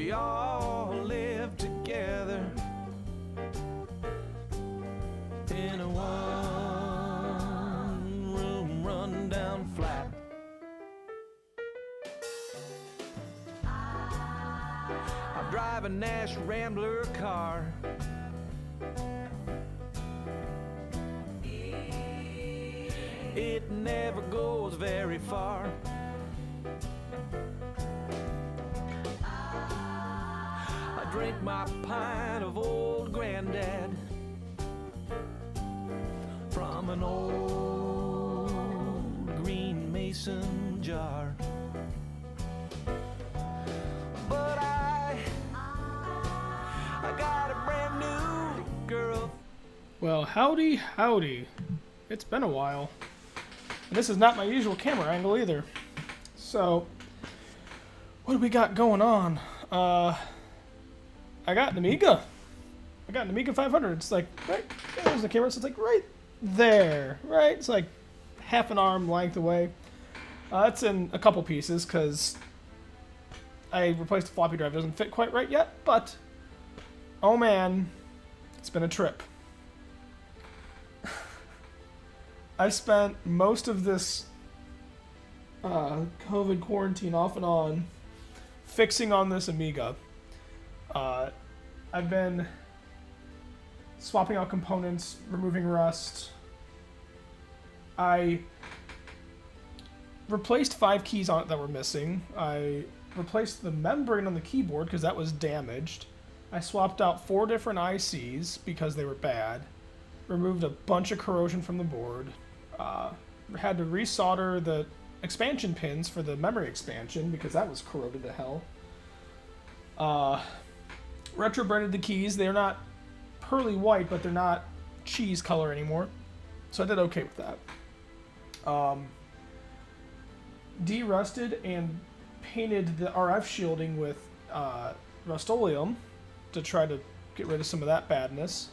We all lived together in a one-room rundown flat. I drive a Nash Rambler car. It never goes very far. I drink my pint of old granddad from an old green mason jar. But I got a brand new girl. Well, howdy, howdy. It's been a while. And this is not my usual camera angle either. So, what do we got going on? I got an Amiga. I got an Amiga 500. It's like, right, there's the camera, so it's like right there, right? It's like half an arm length away. It's in a couple pieces, because I replaced the floppy drive. It doesn't fit quite right yet, but, oh man, it's been a trip. I've spent most of this COVID quarantine off and on fixing on this Amiga. I've been swapping out components, removing rust. I replaced 5 keys on it that were missing. I replaced the membrane on the keyboard because that was damaged. I swapped out 4 different ICs because they were bad. Removed a bunch of corrosion from the board. Had to resolder the expansion pins for the memory expansion because that was corroded to hell. Retrobranded the keys. They're not pearly white, but they're not cheese color anymore. So I did okay with that. De-rusted and painted the RF shielding with Rust-Oleum to try to get rid of some of that badness.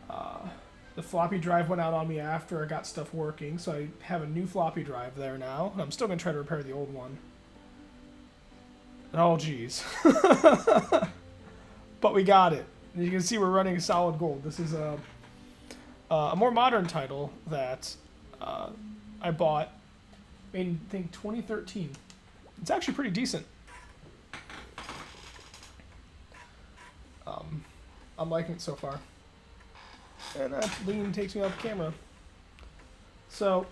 The floppy drive went out on me after I got stuff working, so I have a new floppy drive there now. I'm still going to try to repair the old one. Oh, geez. But we got it. And you can see we're running solid gold. This is a more modern title that I bought in, I think, 2013. It's actually pretty decent. I'm liking it so far. And that lean takes me off camera. So,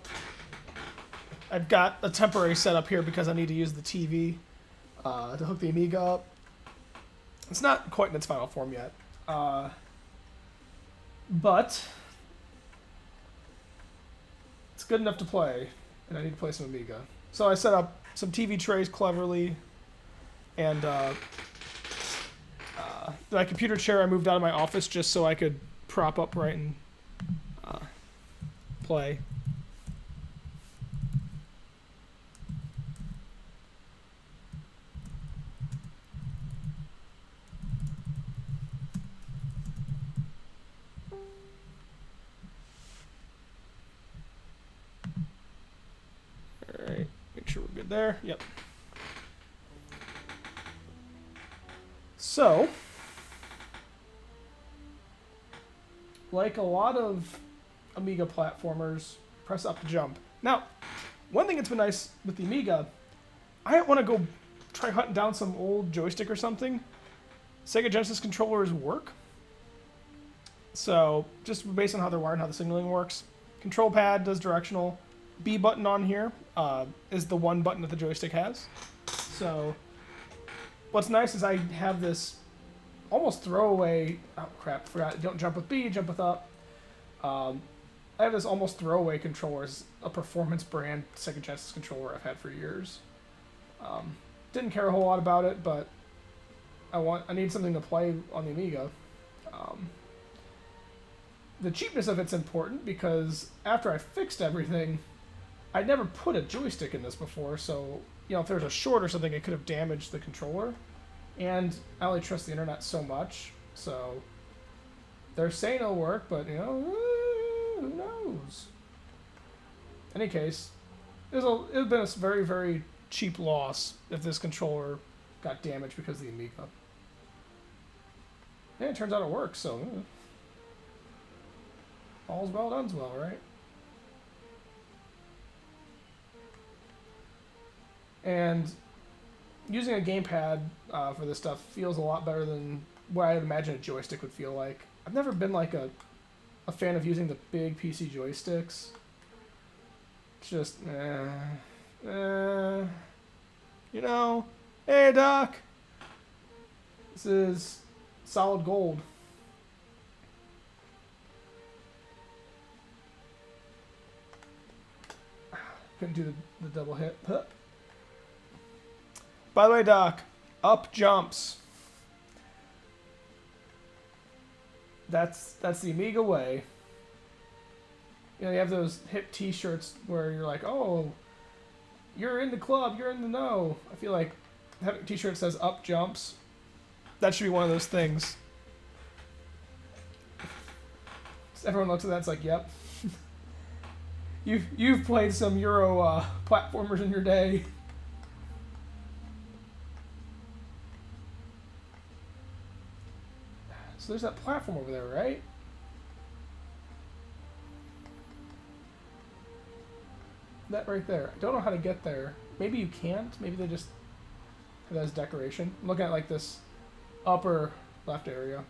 I've got a temporary setup here because I need to use the TV to hook the Amiga up. It's not quite in its final form yet. But, it's good enough to play, and I need to play some Amiga. So I set up some TV trays cleverly, and my computer chair I moved out of my office just so I could prop upright and play. Alright, make sure we're good there. Yep. So, like a lot of Amiga platformers, press up to jump. Now, one thing that's been nice with the Amiga, I don't want to go try hunting down some old joystick or something. Sega Genesis controllers work. So, just based on how they're wired and how the signaling works. Control pad does directional. B button on here is the one button that the joystick has. So, what's nice is I have this almost throwaway, oh crap, forgot, don't jump with B, jump with up. I have this almost throwaway controller. It's a performance brand Sega Genesis controller I've had for years. Didn't care a whole lot about it, but I need something to play on the Amiga. The cheapness of it's important because after I fixed everything, I'd never put a joystick in this before, so you know, if there was a short or something, it could have damaged the controller. And I only trust the internet so much, so they're saying it'll work, but you know, who knows? In any case, it would have been a very, very cheap loss if this controller got damaged because of the Amiga. Yeah, it turns out it works, so all's well, done's well, right? And using a gamepad for this stuff feels a lot better than what I'd imagine a joystick would feel like. I've never been like a fan of using the big PC joysticks. It's just, you know, hey Doc, this is solid gold. Couldn't do the double hit. Huh. By the way, Doc, up jumps. That's the Amiga way. You know, you have those hip T-shirts where you're like, oh, you're in the club, you're in the know. I feel like having a T-shirt that says up jumps, that should be one of those things. So everyone looks at that, it's like, yep. You've played some Euro platformers in your day. So there's that platform over there, right? That right there. I don't know how to get there. Maybe you can't. Maybe they just have that as decoration. I'm looking at like this upper left area.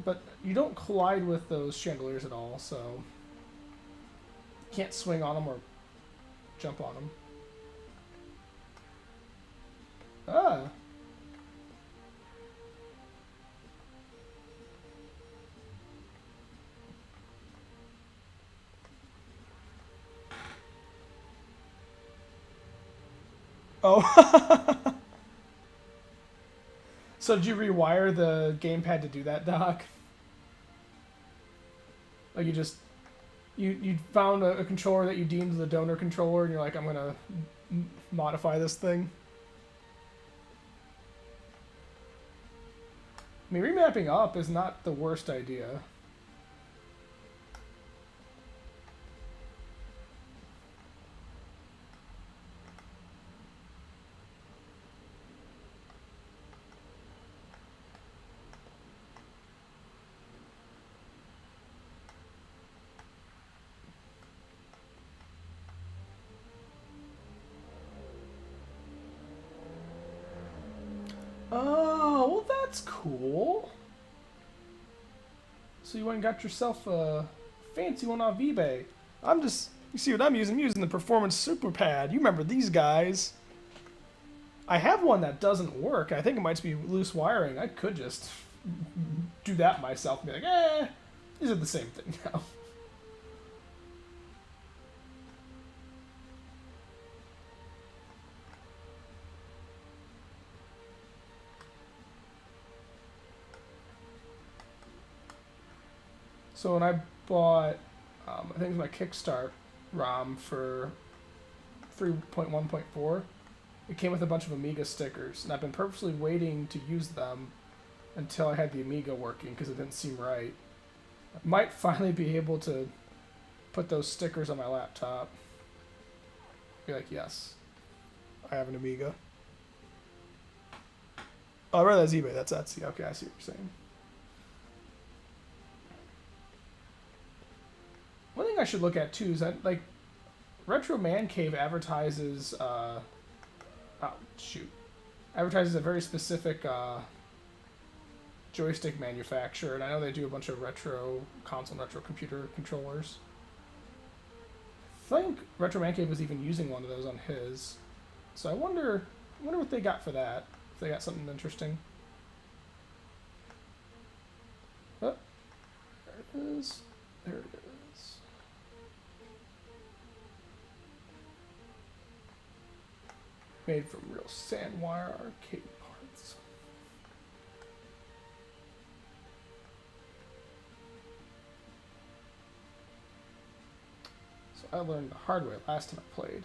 But you don't collide with those chandeliers at all, so you can't swing on them or jump on them. Ah! Oh. So did you rewire the gamepad to do that, Doc? Like you just you found a controller that you deemed the donor controller, and you're like, I'm gonna modify this thing. I mean, remapping up is not the worst idea. Oh, well that's cool. So you went and got yourself a fancy one off eBay. You see what I'm using? I'm using the Performance Super Pad. You remember these guys. I have one that doesn't work. I think it might be loose wiring. I could just do that myself and be like, these are the same thing now. So when I bought, I think it was my Kickstart ROM for 3.1.4, it came with a bunch of Amiga stickers, and I've been purposely waiting to use them until I had the Amiga working because it didn't seem right. I might finally be able to put those stickers on my laptop. Be like, yes, I have an Amiga. Oh, I read that's eBay. That's Etsy. Okay, I see what you're saying. One thing I should look at too is that, like, Retro Man Cave advertises advertises a very specific joystick manufacturer, and I know they do a bunch of retro console and retro computer controllers. I think Retro Man Cave was even using one of those on his, so I wonder what they got for that. If they got something interesting. Oh, there it is. There it is. Made from real sandwire arcade parts. So I learned the hard way last time I played.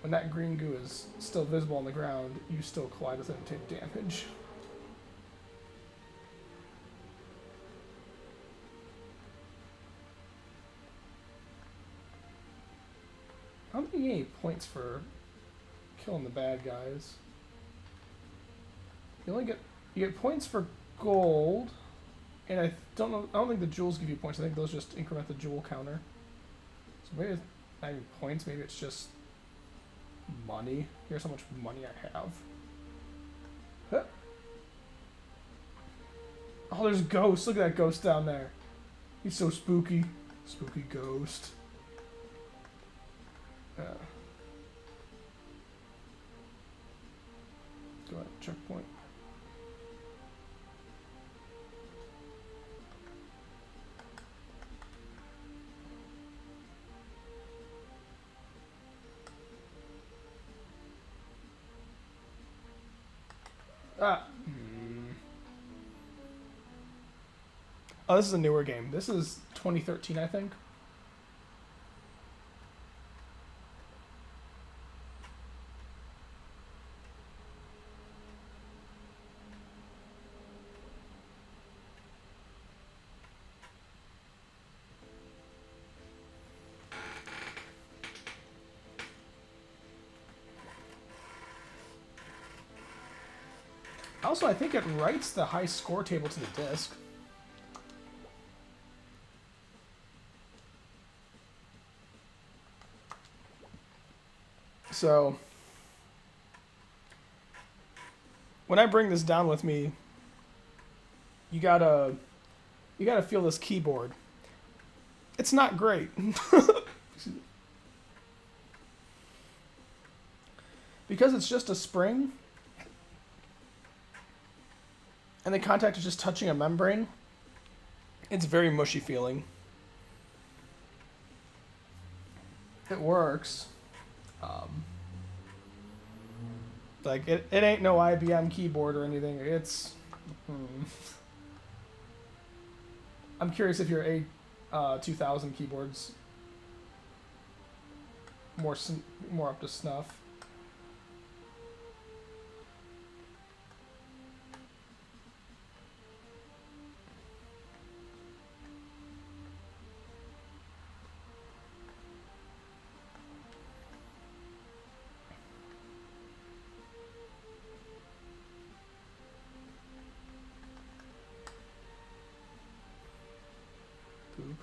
When that green goo is still visible on the ground, you still collide with it and take damage. I don't think you get any points for killing the bad guys. you get points for gold, and I don't think the jewels give you points. I think those just increment the jewel counter. So maybe it's not even points. Maybe it's just money. Here's how much money I have. Huh. Oh, there's ghosts. Look at that ghost down there. He's so spooky. Spooky ghost. Go ahead, checkpoint. Ah. Oh, this is a newer game. This is 2013, I think. Also, I think it writes the high score table to the disk. So, when I bring this down with me, you gotta feel this keyboard. It's not great. Because it's just a spring, and the contact is just touching a membrane, it's very mushy feeling. It works. Like, it ain't no IBM keyboard or anything. It's... I'm curious if your A2000 keyboard's more up to snuff. Poop.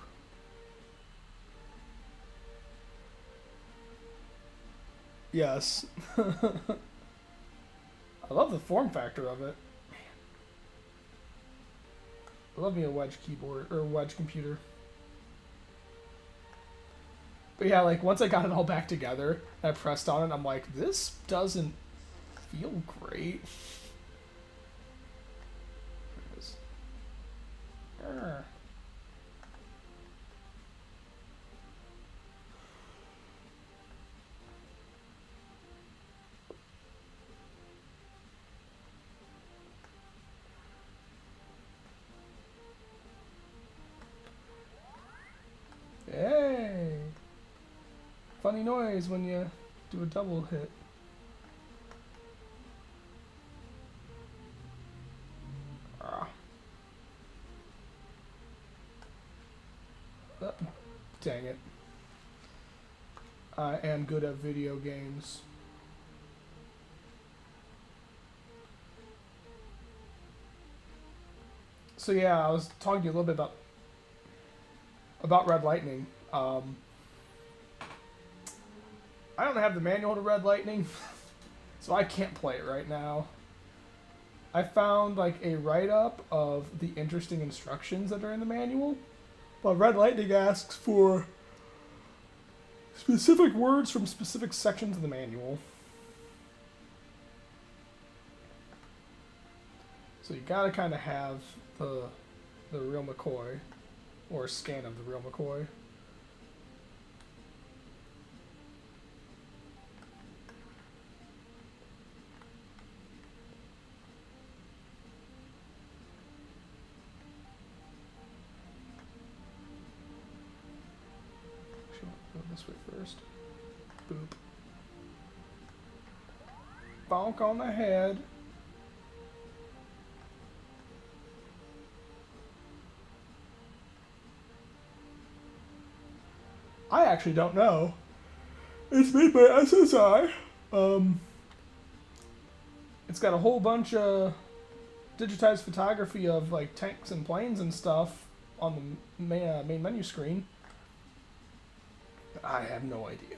Yes. I love the form factor of it. I love me a wedge keyboard, or a wedge computer. But yeah, like, once I got it all back together, and I pressed on it, I'm like, this doesn't feel great. There it is. Arrgh. Hey! Funny noise when you do a double hit. Ah. Dang it. I am good at video games. So yeah, I was talking to you a little bit about Red Lightning. I don't have the manual to Red Lightning, so I can't play it right now. I found like a write-up of the interesting instructions that are in the manual, but Red Lightning asks for specific words from specific sections of the manual. So you gotta kind of have the real McCoy, or a scan of the real McCoy. Go this way first. Boop. Bonk on the head. I actually don't know. It's made by SSI. It's got a whole bunch of digitized photography of like tanks and planes and stuff on the main menu screen. I have no idea.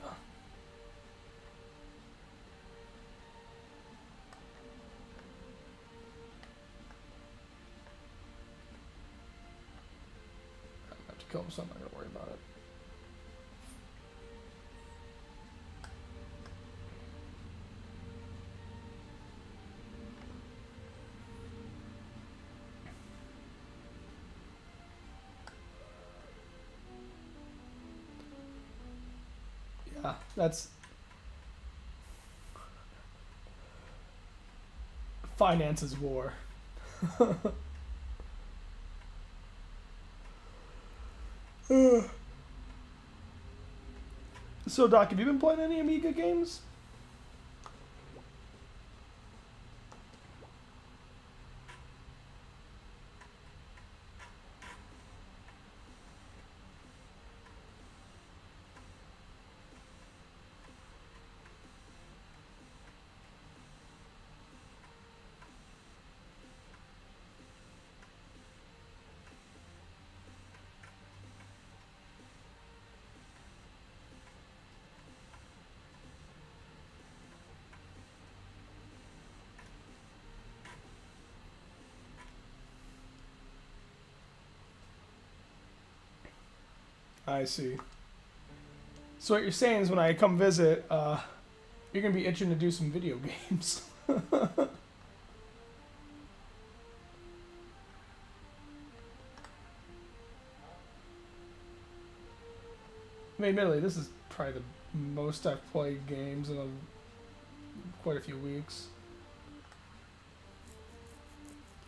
I have to kill him, so I'm not gonna worry about it. That's finances war. So, Doc, have you been playing any Amiga games? I see. So what you're saying is when I come visit, you're going to be itching to do some video games. I mean, admittedly, this is probably the most I've played games in quite a few weeks.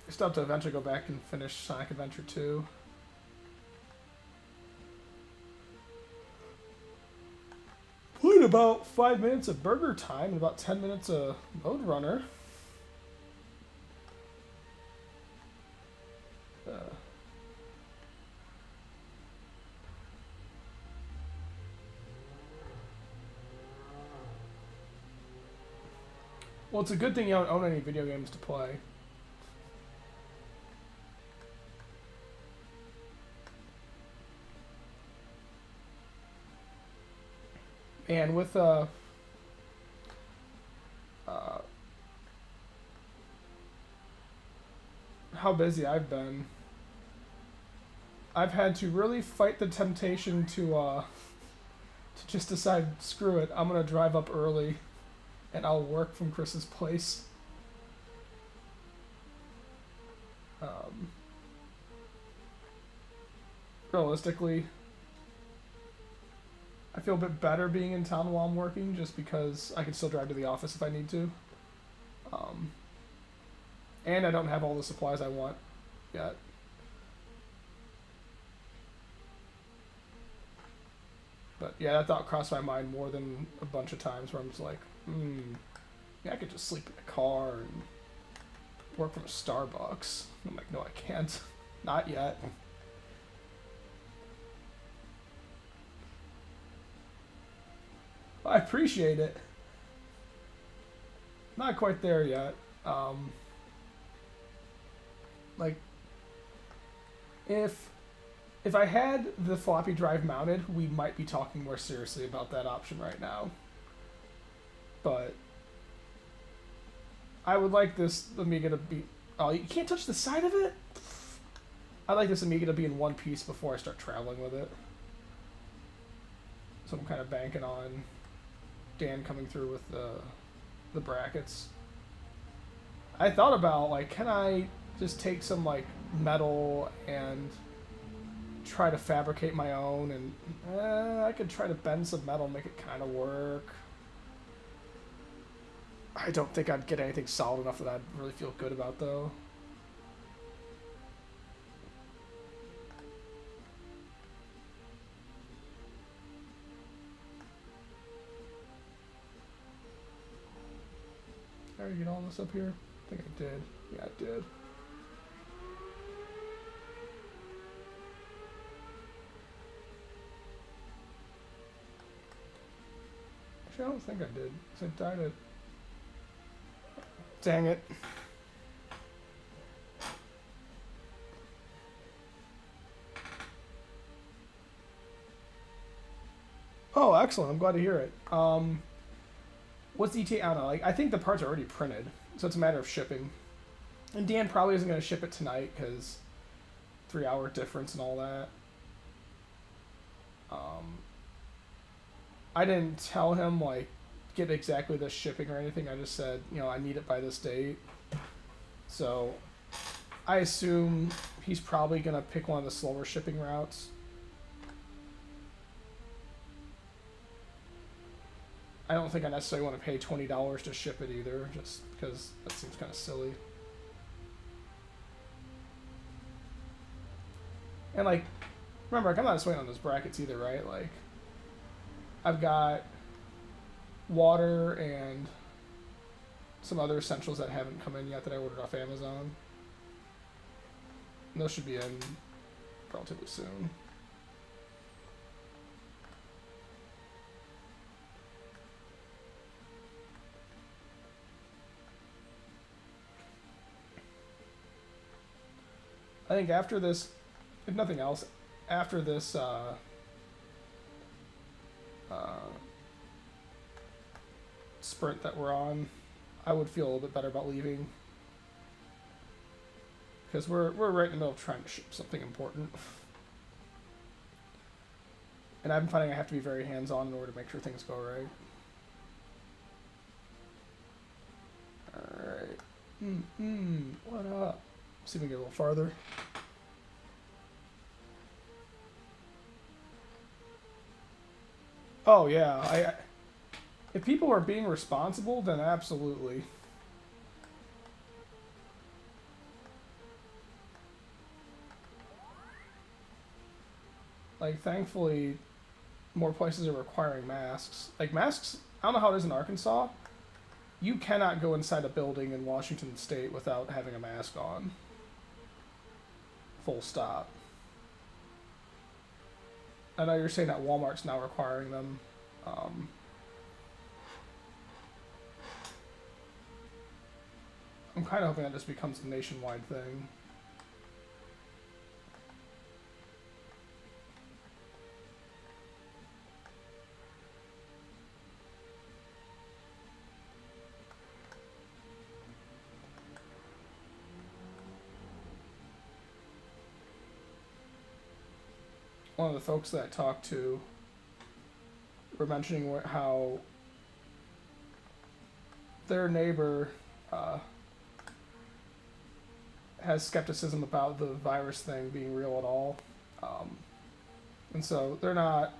I still have to eventually go back and finish Sonic Adventure 2. Played about 5 minutes of Burger Time and about 10 minutes of Road Runner. Well, it's a good thing you don't own any video games to play. And with how busy I've been, I've had to really fight the temptation to just decide, screw it, I'm gonna drive up early, and I'll work from Chris's place. Realistically, I feel a bit better being in town while I'm working, just because I can still drive to the office if I need to. And I don't have all the supplies I want yet. But yeah, that thought crossed my mind more than a bunch of times where I'm just like, yeah, I could just sleep in the car and work from a Starbucks. I'm like, no, I can't. Not yet. I appreciate it. Not quite there yet. Like, if I had the floppy drive mounted, we might be talking more seriously about that option right now. But I would like this Amiga to be... Oh, you can't touch the side of it? I'd like this Amiga to be in one piece before I start traveling with it. So I'm kind of banking on Dan coming through with the brackets. I thought about, like, can I just take some, like, metal and try to fabricate my own, and I could try to bend some metal and make it kind of work. I don't think I'd get anything solid enough that I'd really feel good about, though. Did I already get all this up here? I think I did. Yeah, I did. Actually, I don't think I did, because I died at... Dang it. Oh, excellent. I'm glad to hear it. What's the ETA? I don't know. Like, I think the parts are already printed, so it's a matter of shipping. And Dan probably isn't going to ship it tonight because 3-hour difference and all that. I didn't tell him, like, get exactly the shipping or anything. I just said, you know, I need it by this date. So I assume he's probably going to pick one of the slower shipping routes. I don't think I necessarily want to pay $20 to ship it either, just because that seems kind of silly. And, like, remember, like, I'm not just waiting on those brackets either, right? Like, I've got water and some other essentials that haven't come in yet that I ordered off Amazon. And those should be in relatively soon. I think after this, if nothing else, after this sprint that we're on, I would feel a little bit better about leaving. Because we're right in the middle of trying to ship something important. And I've been finding I have to be very hands-on in order to make sure things go right. Alright. What up? See if we can get a little farther. Oh yeah, if people are being responsible, then absolutely. Like, thankfully, more places are requiring masks. Like, masks, I don't know how it is in Arkansas. You cannot go inside a building in Washington State without having a mask on. Full stop. I know you're saying that Walmart's now requiring them. I'm kind of hoping that just becomes a nationwide thing. One of the folks that I talked to were mentioning how their neighbor has skepticism about the virus thing being real at all. And so they're not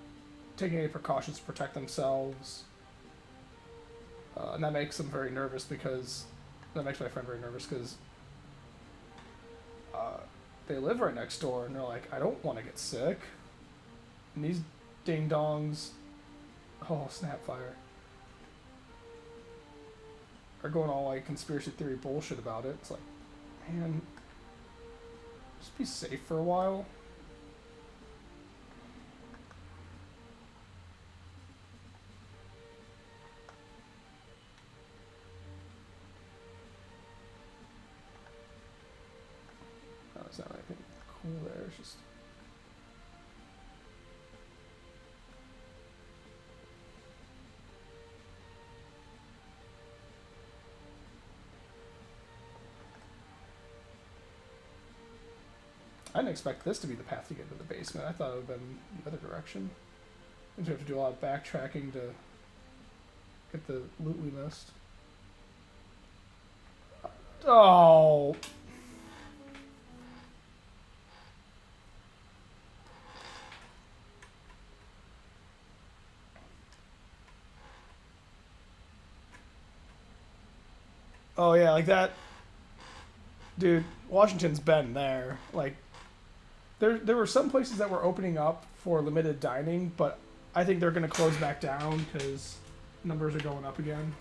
taking any precautions to protect themselves. And that makes them very nervous because, that makes my friend very nervous because they live right next door and they're like, I don't want to get sick. And these ding-dongs, oh, Snapfire, are going all like conspiracy theory bullshit about it. It's like, man, just be safe for a while. Oh, it's not anything cool there, it's just... I didn't expect this to be the path to get to the basement. I thought it would have been the other direction. I have to do a lot of backtracking to get the loot we missed. Oh! Oh yeah, like that. Dude, Washington's been there. Like, there were some places that were opening up for limited dining, but I think they're going to close back down because numbers are going up again.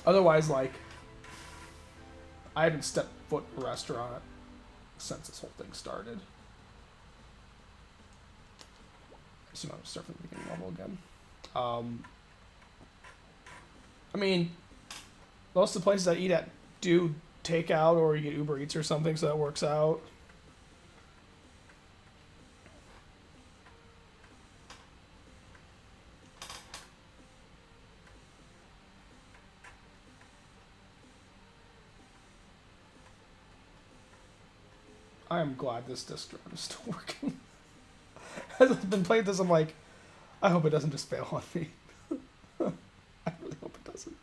Otherwise, like, I haven't stepped foot in a restaurant since this whole thing started. I assume I'll start from the beginning level again. I mean, most of the places I eat at do takeout or you get Uber Eats or something, so that works out. I am glad this disk drive is still working. As I've been playing this, I'm like, I hope it doesn't just fail on me. I really hope it doesn't.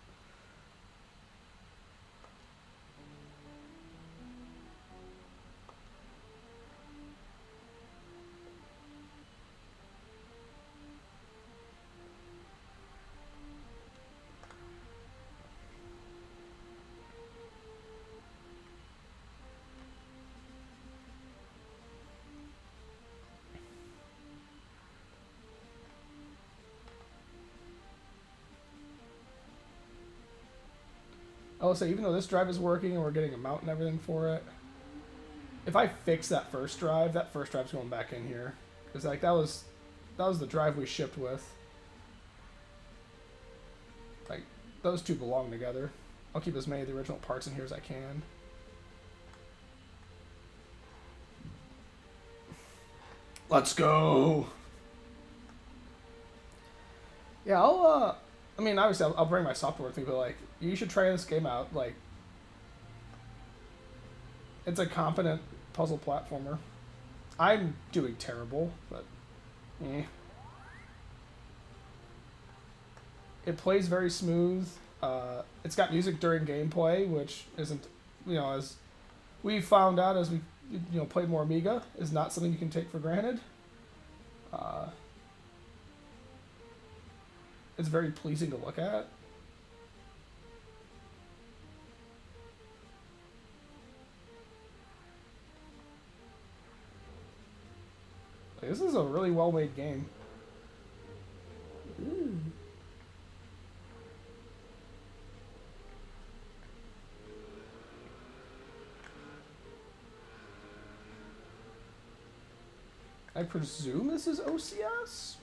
I'll say, even though this drive is working and we're getting a mount and everything for it, if I fix that first drive's going back in here. Because like that was the drive we shipped with. Like, those two belong together. I'll keep as many of the original parts in here as I can. Let's go! Yeah, I mean, obviously, I'll bring my software with me, but, like, you should try this game out. Like, it's a competent puzzle platformer. I'm doing terrible, but, eh. It plays very smooth. It's got music during gameplay, which isn't, as we found out as we, played more Amiga, is not something you can take for granted. It's very pleasing to look at. Like, this is a really well-made game. Ooh. I presume this is OCS?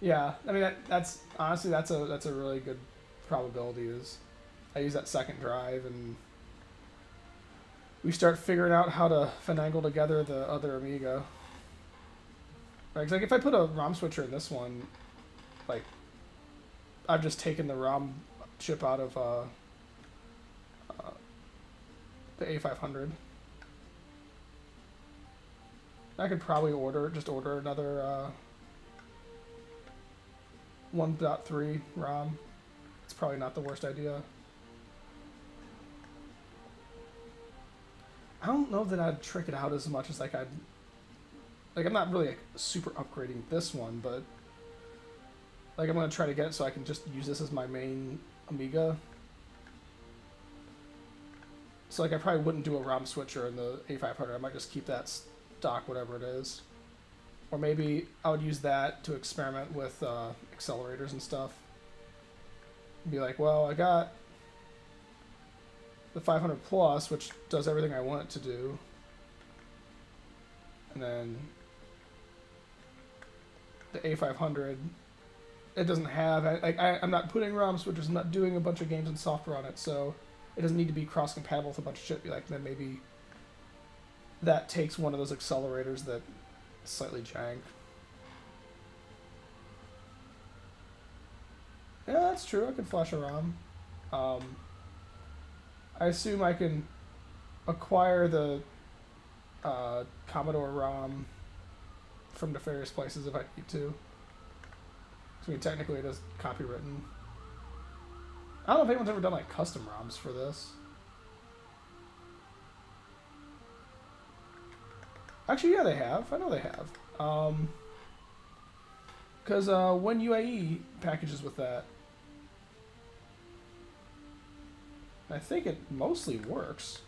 Yeah, I mean that's honestly that's a really good probability. Is I use that second drive and we start figuring out how to finagle together the other Amiga. Right, 'cause like if I put a ROM switcher in this one, like I've just taken the ROM chip out of the A500. I could probably order another 1.3 ROM. It's probably not the worst idea. I don't know that I'd trick it out as much as I'm not really super upgrading this one, but like I'm gonna try to get it so I can just use this as my main Amiga. So like I probably wouldn't do a ROM switcher in the A500. I might just keep that stock, whatever it is. Or maybe I would use that to experiment with accelerators and stuff. Be like, well, I got the 500 Plus, which does everything I want it to do. And then the A500, it doesn't have... I'm not putting ROM switchers, I'm not doing a bunch of games and software on it, so it doesn't need to be cross-compatible with a bunch of shit. Be like, then maybe that takes one of those accelerators that is slightly jank. Yeah, that's true. I can flash a ROM. I assume I can acquire the Commodore ROM from nefarious places if I need to. I mean, technically it is copywritten. I don't know if anyone's ever done like custom ROMs for this. Actually, yeah, they have. I know they have. Because when UAE packages with that, I think it mostly works.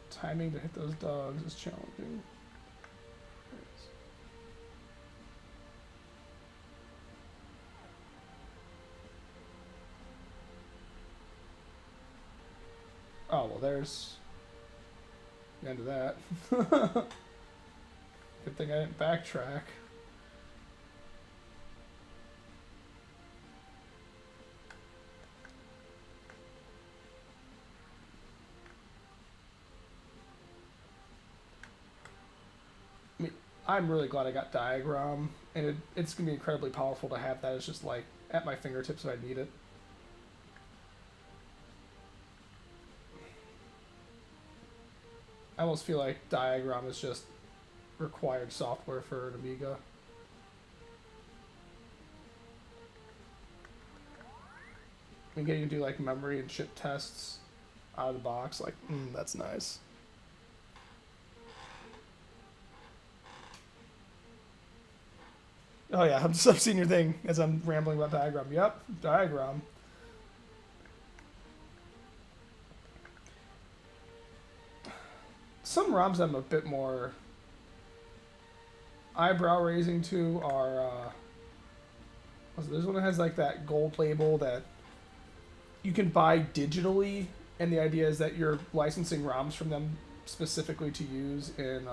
Timing to hit those dogs is challenging. Oh, well, there's the end of that. Because Good thing I didn't backtrack. I mean, I'm really glad I got Diagram, and it's going to be incredibly powerful to have that as just like at my fingertips if I need it. I almost feel like Diagram is just required software for an Amiga. And getting to do like memory and chip tests out of the box, like, that's nice. Oh yeah, I've seen your thing as I'm rambling about Diagram. Yep, Diagram. Some ROMs I'm a bit more eyebrow raising to are, there's one that has like that gold label that you can buy digitally, and the idea is that you're licensing ROMs from them specifically to use in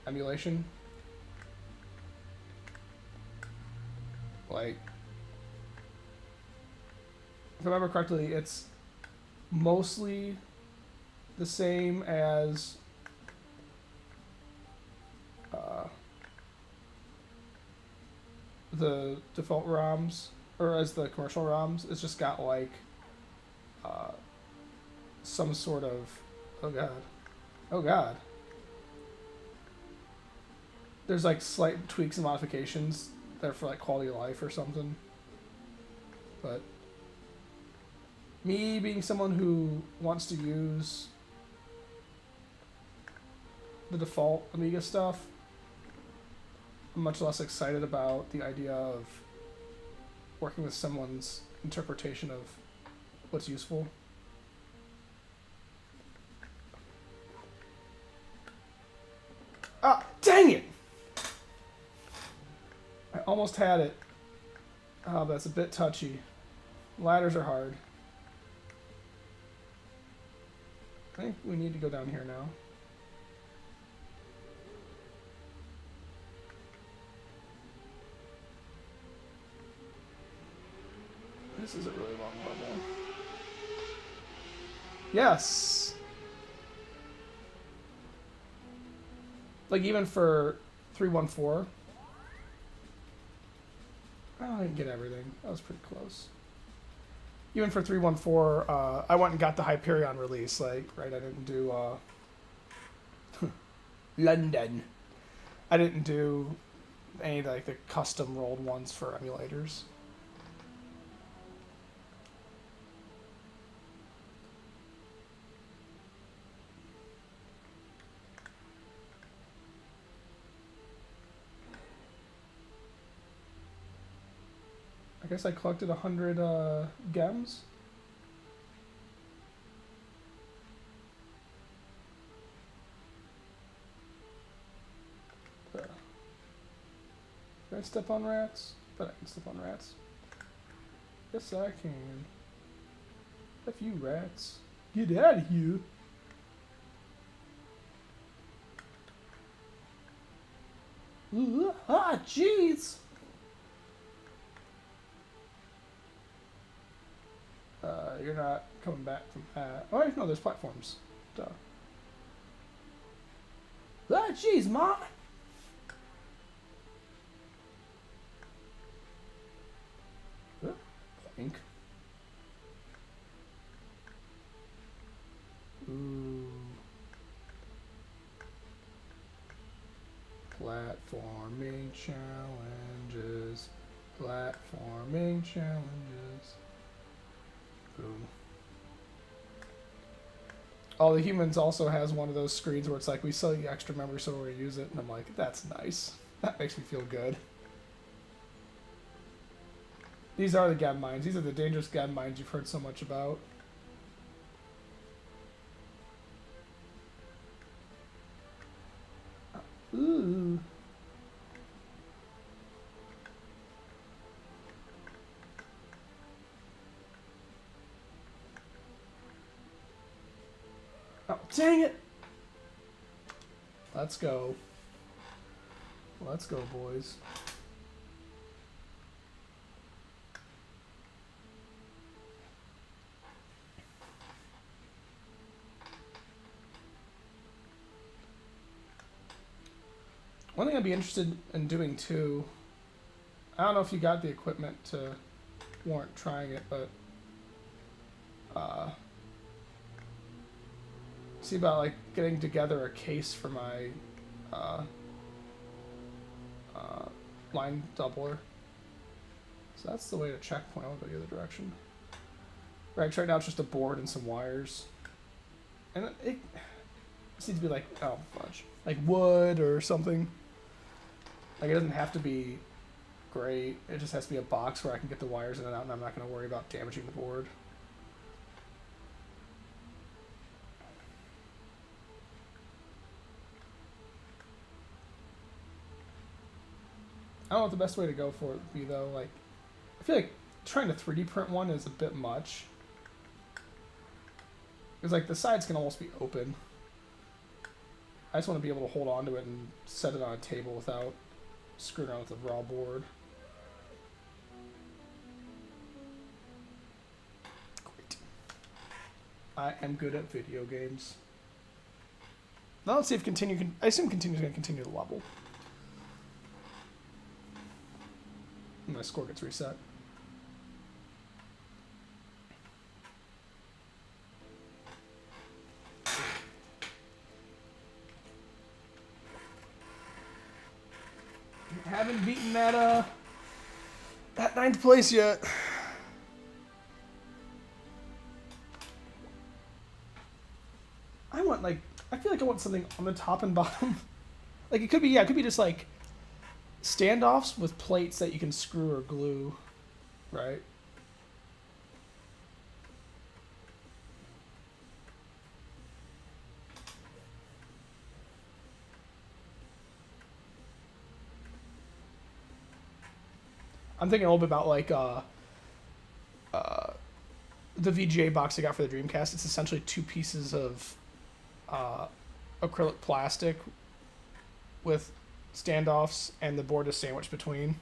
emulation. Like, if I remember correctly, it's mostly the same as the default ROMs, or as the commercial ROMs. It's just got like some sort of, oh god, there's like slight tweaks and modifications that are for like quality of life or something. But me being someone who wants to use the default Amiga stuff, I'm much less excited about the idea of working with someone's interpretation of what's useful. Ah, dang it! I almost had it. Oh, that's a bit touchy. Ladders are hard. I think we need to go down here now. This is a really long level. Yes! Like, even for 314. Oh, I didn't get everything. That was pretty close. Even for 314, I went and got the Hyperion release. Like, right, I didn't do London. I didn't do any of like the custom rolled ones for emulators. I guess I collected 100 gems. Can I step on rats? But I can step on rats. Yes, I can. F you, rats. Get out of here. Ooh, ah, jeez. You're not coming back from that. Oh, no, there's platforms. Duh. Ah, jeez, Ma. Ink. Ooh. Platforming challenges. Platforming challenges. Boom. Oh, the Humans also has one of those screens where it's like, we sell you extra memory so we're going to use it. And I'm like, that's nice. That makes me feel good. These are the gem mines. These are the dangerous gem mines you've heard so much about. Ooh. Oh, dang it! Let's go. Let's go, boys. One thing I'd be interested in doing too, I don't know if you got the equipment to warrant trying it, but see about like getting together a case for my line doubler. So that's the way to checkpoint. I'll go the other direction. Right now it's just a board and some wires, and it needs to be like, oh fudge, like wood or something. Like it doesn't have to be great. It just has to be a box where I can get the wires in and out, and I'm not going to worry about damaging the board. I don't know what the best way to go for it would be though. Like, I feel like trying to 3D print one is a bit much. Because like the sides can almost be open. I just want to be able to hold on to it and set it on a table without screwing around with the raw board. Great. I am good at video games. Now let's see if continue. I assume continue's going to continue to level. And my score gets reset. Haven't beaten that 9th place yet. I want like, I feel like I want something on the top and bottom. Like it could be, yeah, it could be just like standoffs with plates that you can screw or glue, right? I'm thinking a little bit about like the VGA box I got for the Dreamcast. It's essentially 2 pieces of acrylic plastic with standoffs and the board is sandwiched between.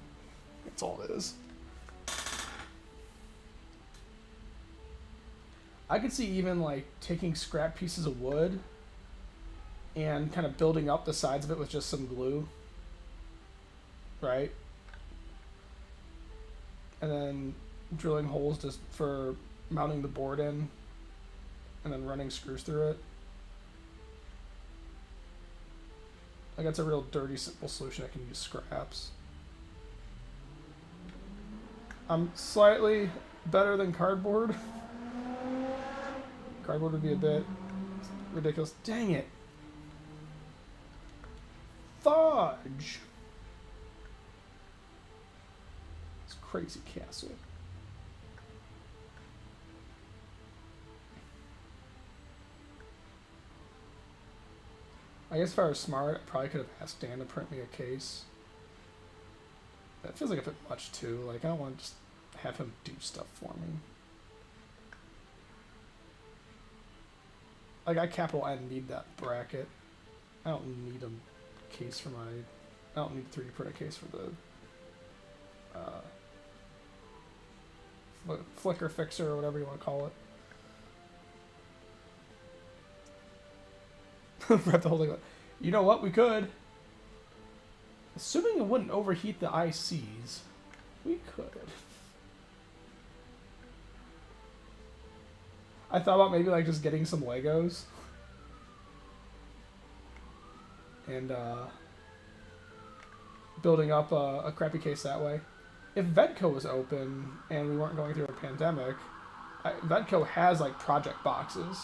That's all it is. I could see even like taking scrap pieces of wood and kind of building up the sides of it with just some glue, right? And then drilling holes just for mounting the board in and then running screws through it. Like that's a real dirty, simple solution. I can use scraps. I'm slightly better than cardboard. Cardboard would be a bit ridiculous. Dang it. Fudge. It's crazy castle. I guess if I was smart, I probably could have asked Dan to print me a case. That feels like a bit much too. Like I don't want to just have him do stuff for me. Like I capital N need that bracket. I don't need a case for my. I don't need a 3D print a case for the flicker fixer or whatever you want to call it. Wrap the whole thing up. You know what? We could. Assuming it wouldn't overheat the ICs, we could. I thought about maybe like just getting some Legos and building up a crappy case that way. If Vedco was open and we weren't going through a pandemic, Vedco has like project boxes.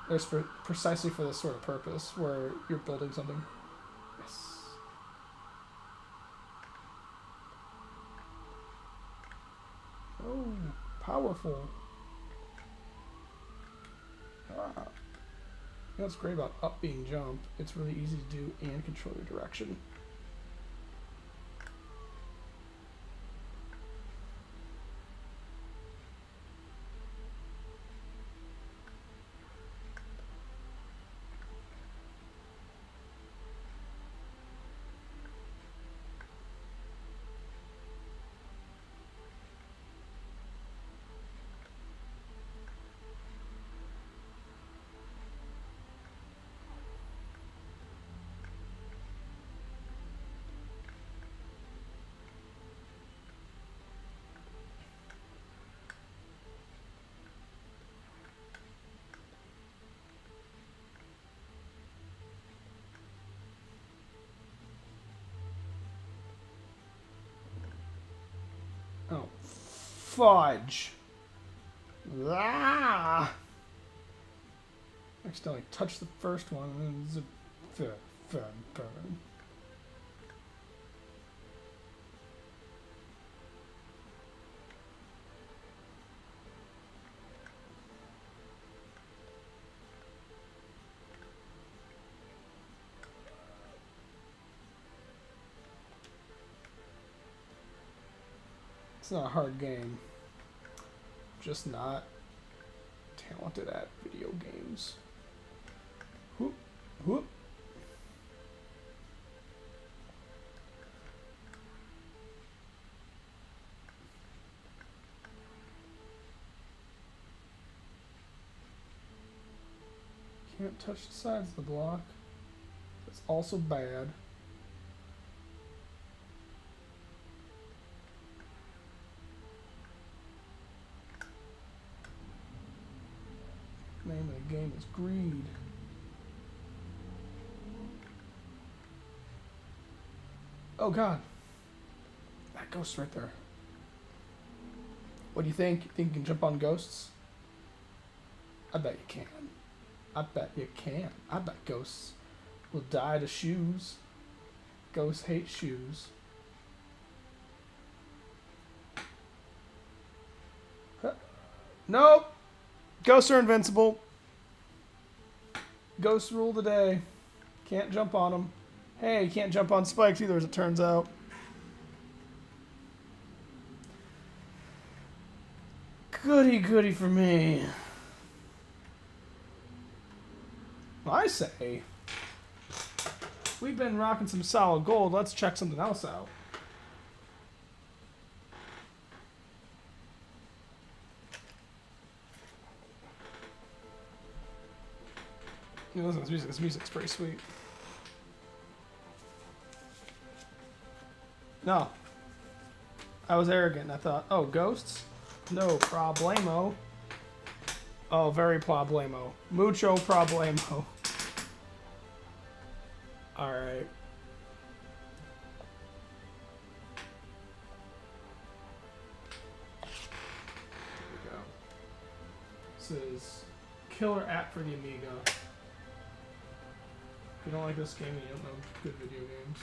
There's precisely for this sort of purpose, where you're building something. Yes. Oh, powerful. Ah. You know what's great about up being jump? It's really easy to do and control your direction. Fudge. Ah! Accidentally touched the first one and then zip. Burn. It's not a hard game. Just not talented at video games. Whoop, whoop. Can't touch the sides of the block. That's also bad. Name of the game is Greed. Oh god. That ghost right there. What do you think? You think you can jump on ghosts? I bet you can. I bet you can. I bet ghosts will die to shoes. Ghosts hate shoes. Huh. Nope. Ghosts are invincible. Ghosts rule the day. Can't jump on them. Hey, you can't jump on spikes either, as it turns out. Goody goody for me. I say, we've been rocking some solid gold. Let's check something else out. You listen to this music. This music's pretty sweet. No. I was arrogant. I thought, oh, ghosts? No problemo. Oh, very problemo. Mucho problemo. Alright. There we go. This is killer app for the Amiga. If you don't like this game, you don't know good video games.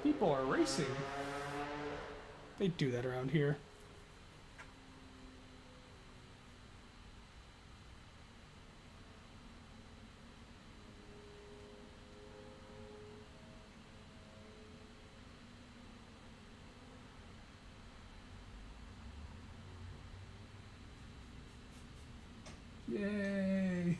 People are racing. They do that around here. Yay!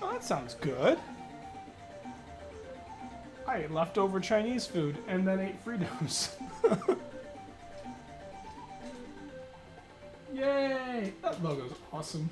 Oh, that sounds good. I ate leftover Chinese food and then ate Fritos. That logo's awesome.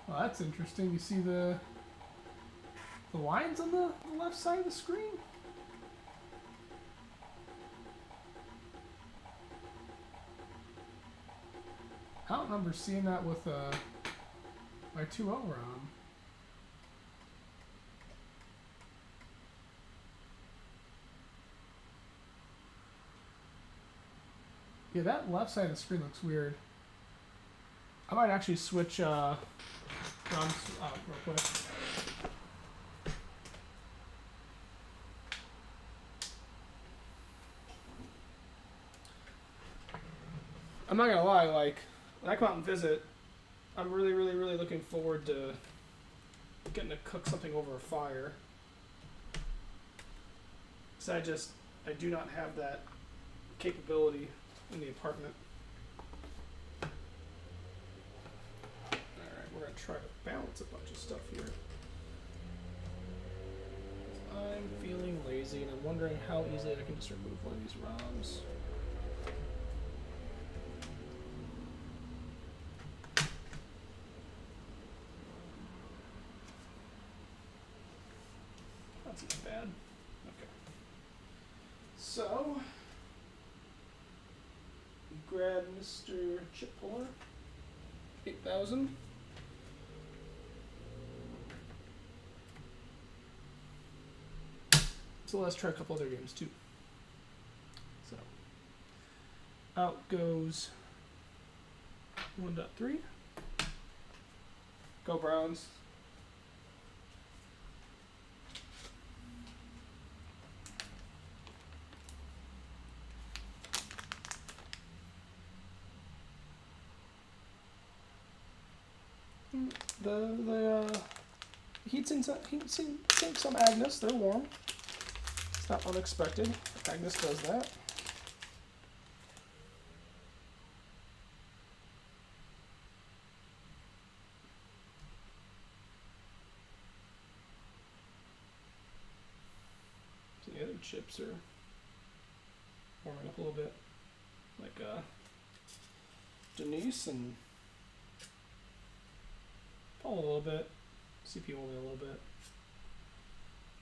Well, that's interesting. You see the lines on the left side of the screen? I don't remember seeing that with my 2.0 ROM. Yeah, that left side of the screen looks weird. I might actually switch ROMs real quick. I'm not gonna lie, like, when I come out and visit, I'm really looking forward to getting to cook something over a fire. Because I do not have that capability in the apartment. Alright, we're going to try to balance a bunch of stuff here. I'm feeling lazy and I'm wondering how easily I can just remove one of these ROMs. That's not bad. Okay. So, grab Mr. Chip Puller, 8000. So let's try a couple other games too. So, out goes 1.3. Go Browns. The heat sinks some Agnes. They're warm. It's not unexpected. Agnes does that. So the other chips are warming up a little bit, like Denise and Paul a little bit. CPU only a little bit.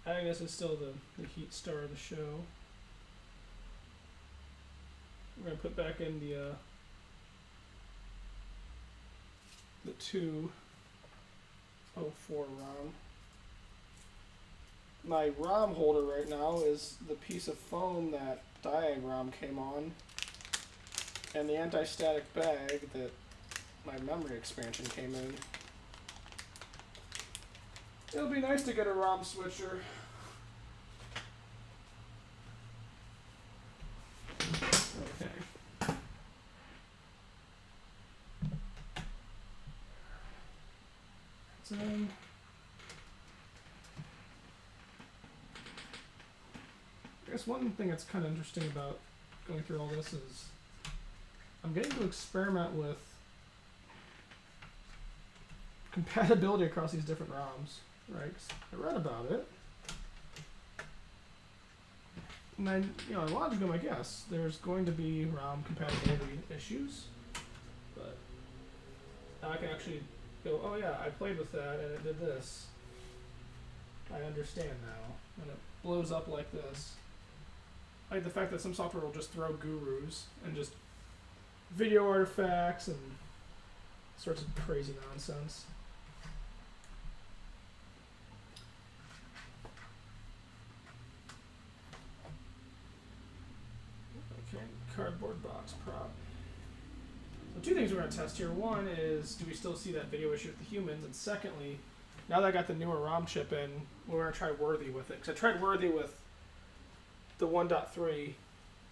Agnes is still the heat star of the show. We're gonna put back in the 204 ROM. My ROM holder right now is the piece of foam that Diag ROM came on, and the anti-static bag that my memory expansion came in. It'll be nice to get a ROM switcher. Okay. So, I guess one thing that's kind of interesting about going through all this is I'm getting to experiment with compatibility across these different ROMs. Right, 'cause I read about it, and then, logically, I guess there's going to be ROM compatibility issues, but now I can actually go, oh yeah, I played with that and it did this. I understand now, and it blows up like this. Like the fact that some software will just throw gurus and just video artifacts and sorts of crazy nonsense. Cardboard box prop. So two things we're going to test here. One is, do we still see that video issue with the humans? And secondly, now that I got the newer ROM chip in, we're going to try Worthy with it. Because I tried Worthy with the 1.3,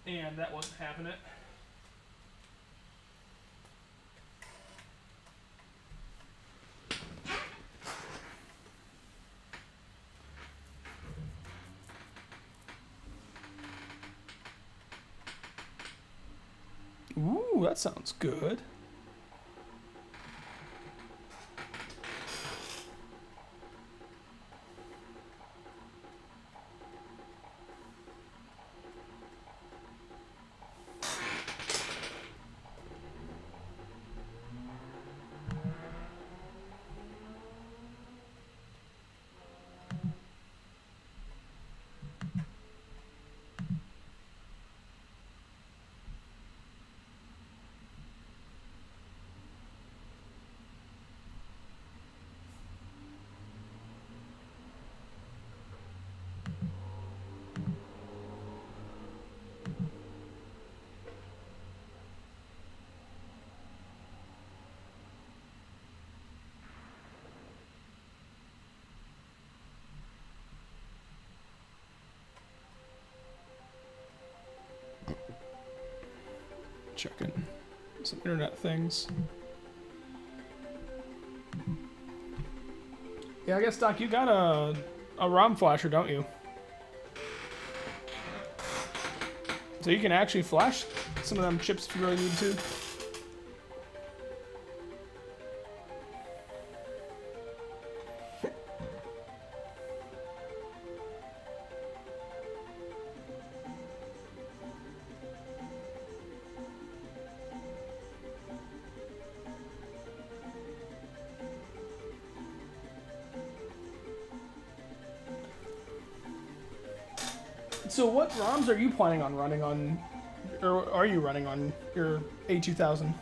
and that wasn't having it. Ooh, that sounds good. Checking some internet things. Yeah, I guess, Doc, you got a ROM flasher, don't you? So you can actually flash some of them chips if you really need to. So what ROMs are you planning on running on, or are you running on your A2000?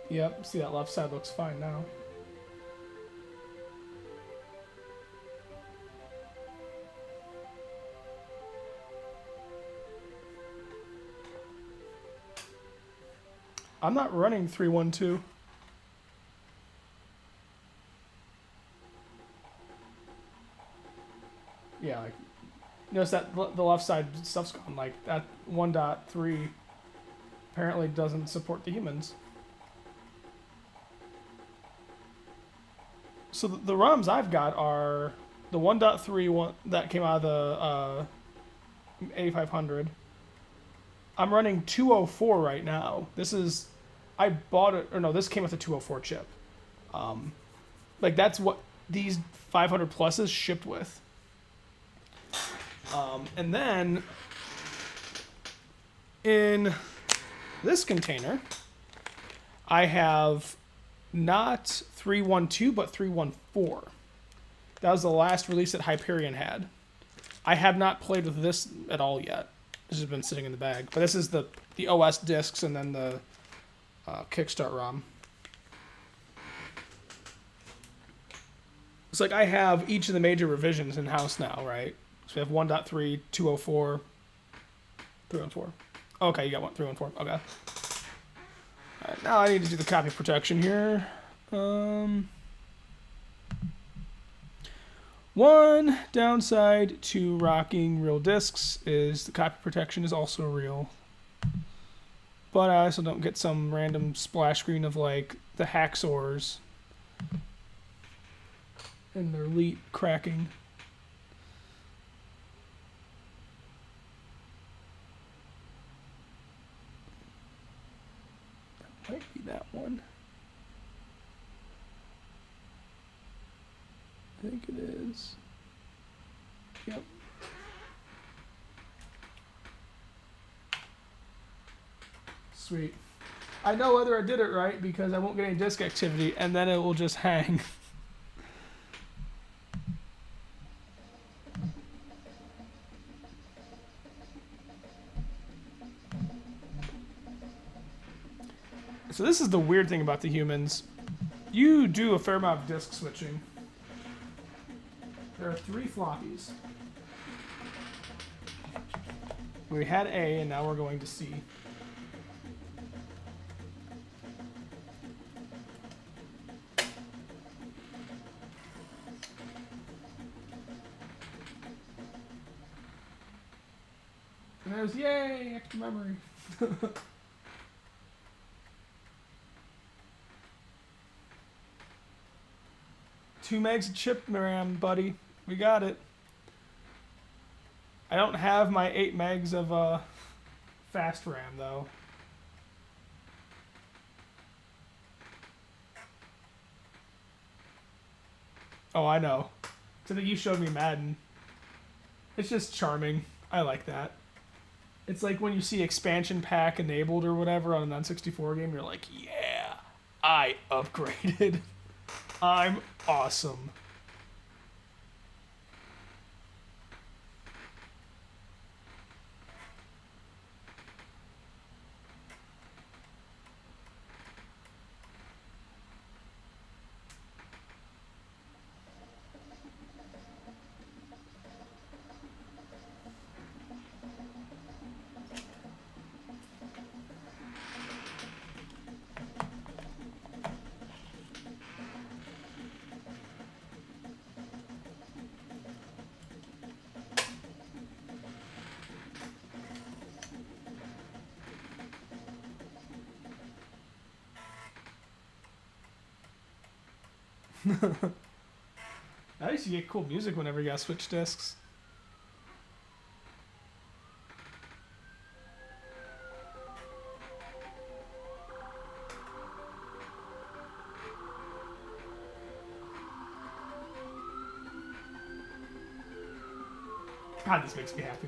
Yep, see that left side looks fine now. I'm not running 312. Yeah, like, notice that the left side stuff's gone. Like, that 1.3 apparently doesn't support the humans. So the ROMs I've got are the 1.3 one that came out of the A500. I'm running 204 right now. This is, I bought it, or no, this came with a 204 chip. Like, that's what these 500 pluses shipped with. And then in this container, I have not 312, but 314. That was the last release that Hyperion had. I have not played with this at all yet. This has been sitting in the bag. But this is the OS discs and then the Kickstart ROM. It's like I have each of the major revisions in-house now, right? So we have 1.3, 204, 314. Okay, you got one, 314. Okay. Alright, now I need to do the copy protection here. One downside to rocking real discs is the copy protection is also real. But I also don't get some random splash screen of like the hacksaws and their leap cracking. That might be that one. I think it is. Yep. Sweet. I know whether I did it right because I won't get any disk activity and then it will just hang. So this is the weird thing about the humans. You do a fair amount of disk switching. There are 3 floppies. We had A, and now we're going to C. And there's, yay, extra memory. 2 megs of chip RAM, buddy. We got it. I don't have my 8 megs of fast RAM, though. Oh, I know. So that you showed me Madden. It's just charming. I like that. It's like when you see expansion pack enabled or whatever on an N64 game, you're like, yeah, I upgraded. I'm awesome. I used to get cool music whenever you got switch discs. God, this makes me happy.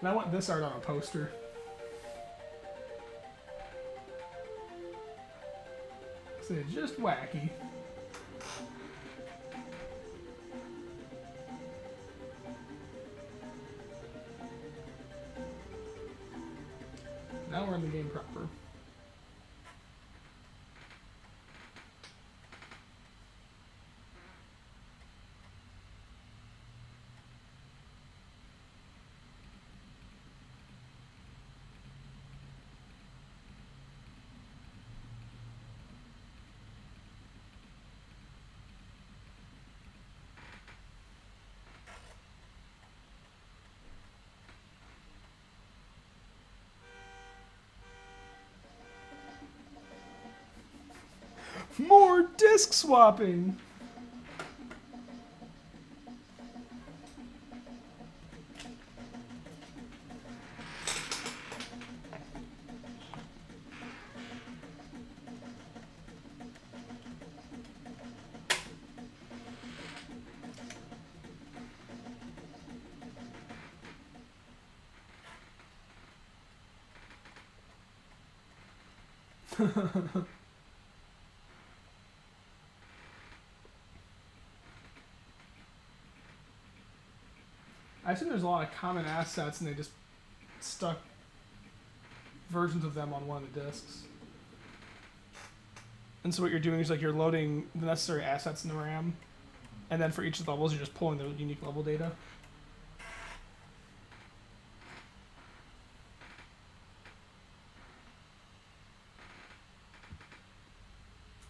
And I want this art on a poster. So it's just wacky. Now we're in the game proper. More disc swapping! I assume there's a lot of common assets and they just stuck versions of them on one of the discs. And so what you're doing is like you're loading the necessary assets in the RAM, and then for each of the levels you're just pulling the unique level data.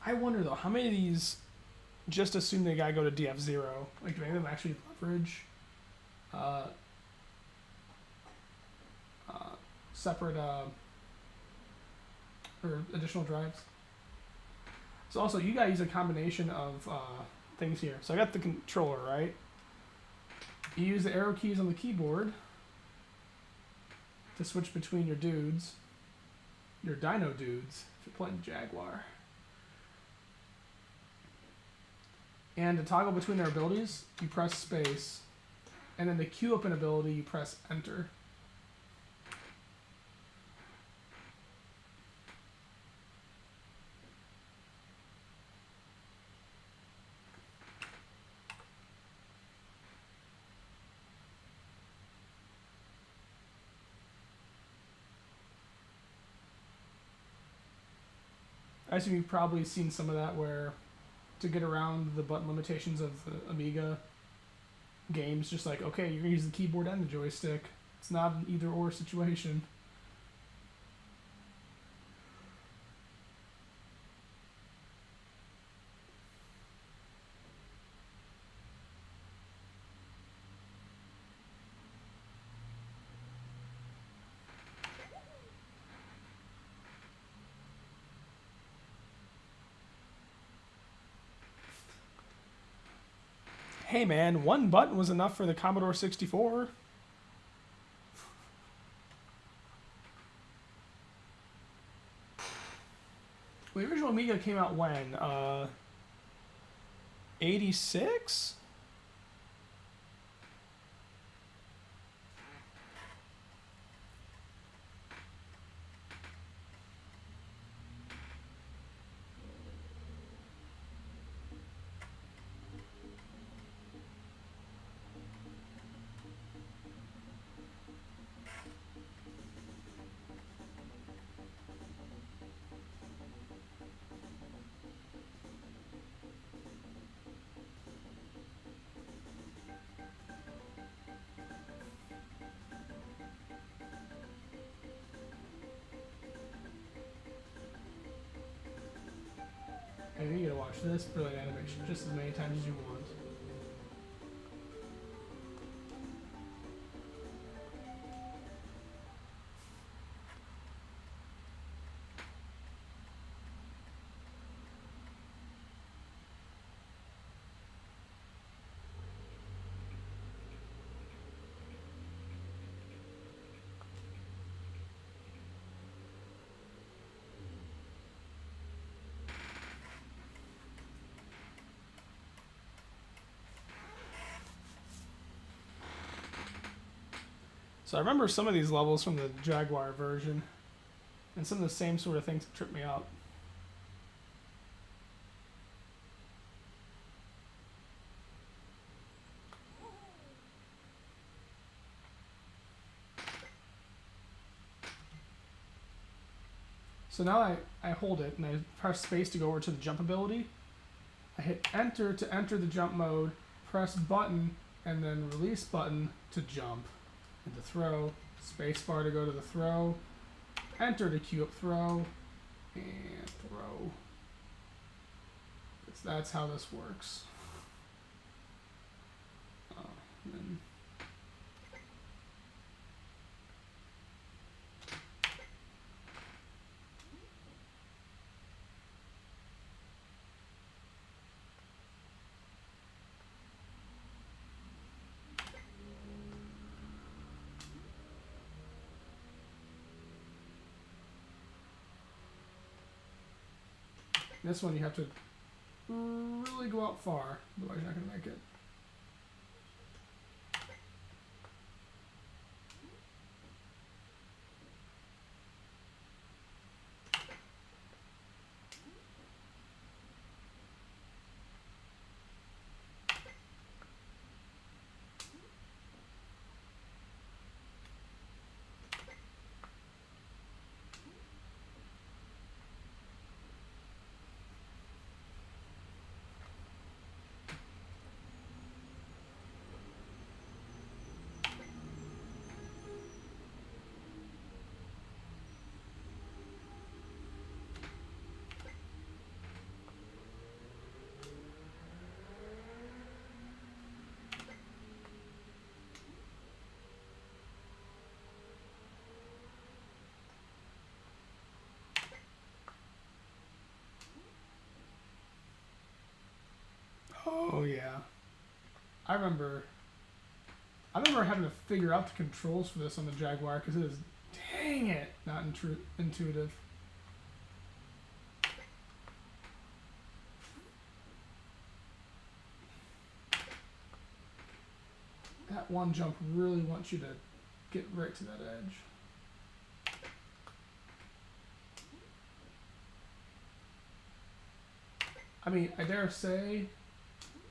I wonder though, how many of these just assume they gotta go to DF0? Like, do any of them actually leverage separate or additional drives? So also, you gotta use a combination of things here. So I got the controller, right? You use the arrow keys on the keyboard to switch between your dudes, your dino dudes, if you're playing Jaguar. And to toggle between their abilities, you press space. And then to queue up an ability, you press enter. I assume you've probably seen some of that where to get around the button limitations of the Amiga games, just like, okay, you're going to use the keyboard and the joystick. It's not an either-or situation. Hey man, one button was enough for the Commodore 64. The original Amiga came out when? 86? And you gotta watch this brilliant animation just as many times as you want. So I remember some of these levels from the Jaguar version, and some of the same sort of things that tripped me out. So now I hold it and I press space to go over to the jump ability. I hit enter to enter the jump mode, press button, and then release button to jump. And to throw, space bar to go to the throw, enter to queue up throw, and throw. That's how this works. And then this one you have to really go out far, otherwise you're not going to make it. Oh yeah, I remember having to figure out the controls for this on the Jaguar because it is, dang it, not intuitive. That one jump really wants you to get right to that edge. I mean, I dare say,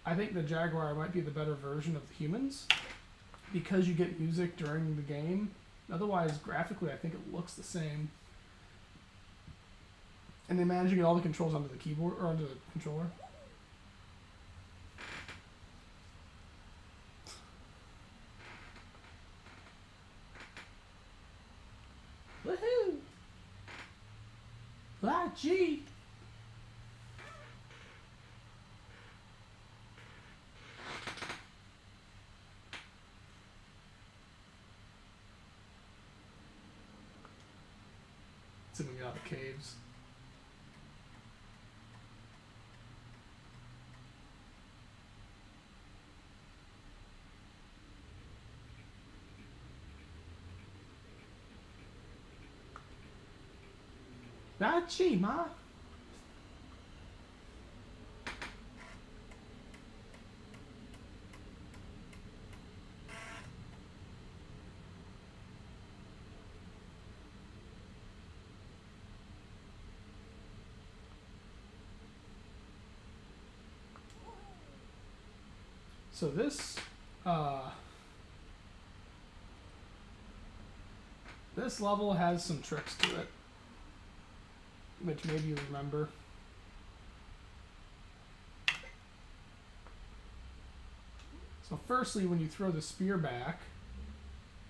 I think the Jaguar might be the better version of the humans because you get music during the game. Otherwise, graphically, I think it looks the same. And then managing to get all the controls onto the keyboard or onto the controller. Woohoo! Ah, gee! See if we can get out of the caves. Ah, gee, ma. So this level has some tricks to it, which maybe you remember. So firstly, when you throw the spear back,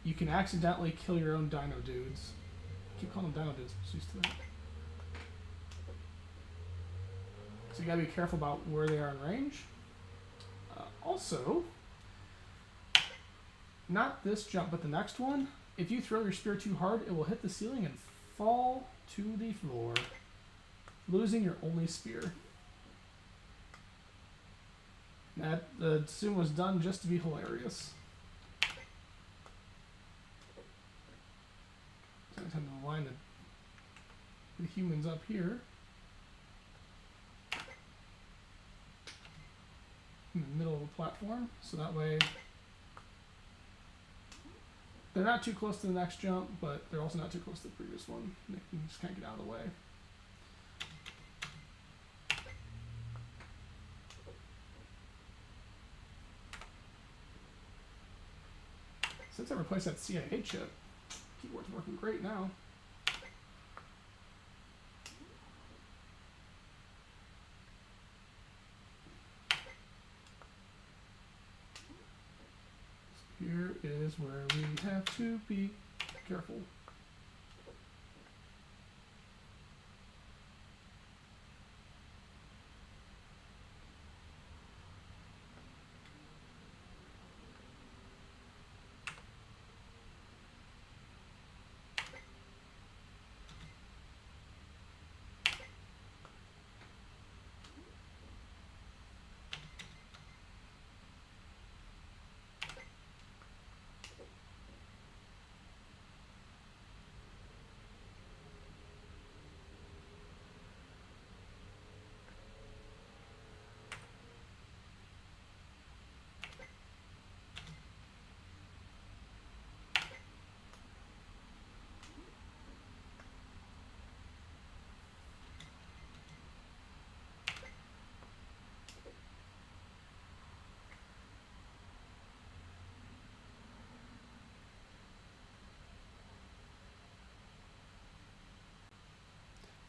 you can accidentally kill your own dino dudes. I keep calling them dino dudes, I'm used to that. So you gotta be careful about where they are in range. Also, not this jump, but the next one, if you throw your spear too hard, it will hit the ceiling and fall to the floor, losing your only spear. That the sim was done just to be hilarious. So I tend to line the humans up here. In the middle of the platform, so that way they're not too close to the next jump, but they're also not too close to the previous one. They can just kind of get out of the way. Since I replaced that CIA chip, keyboard's working great now. Here is where we have to be careful.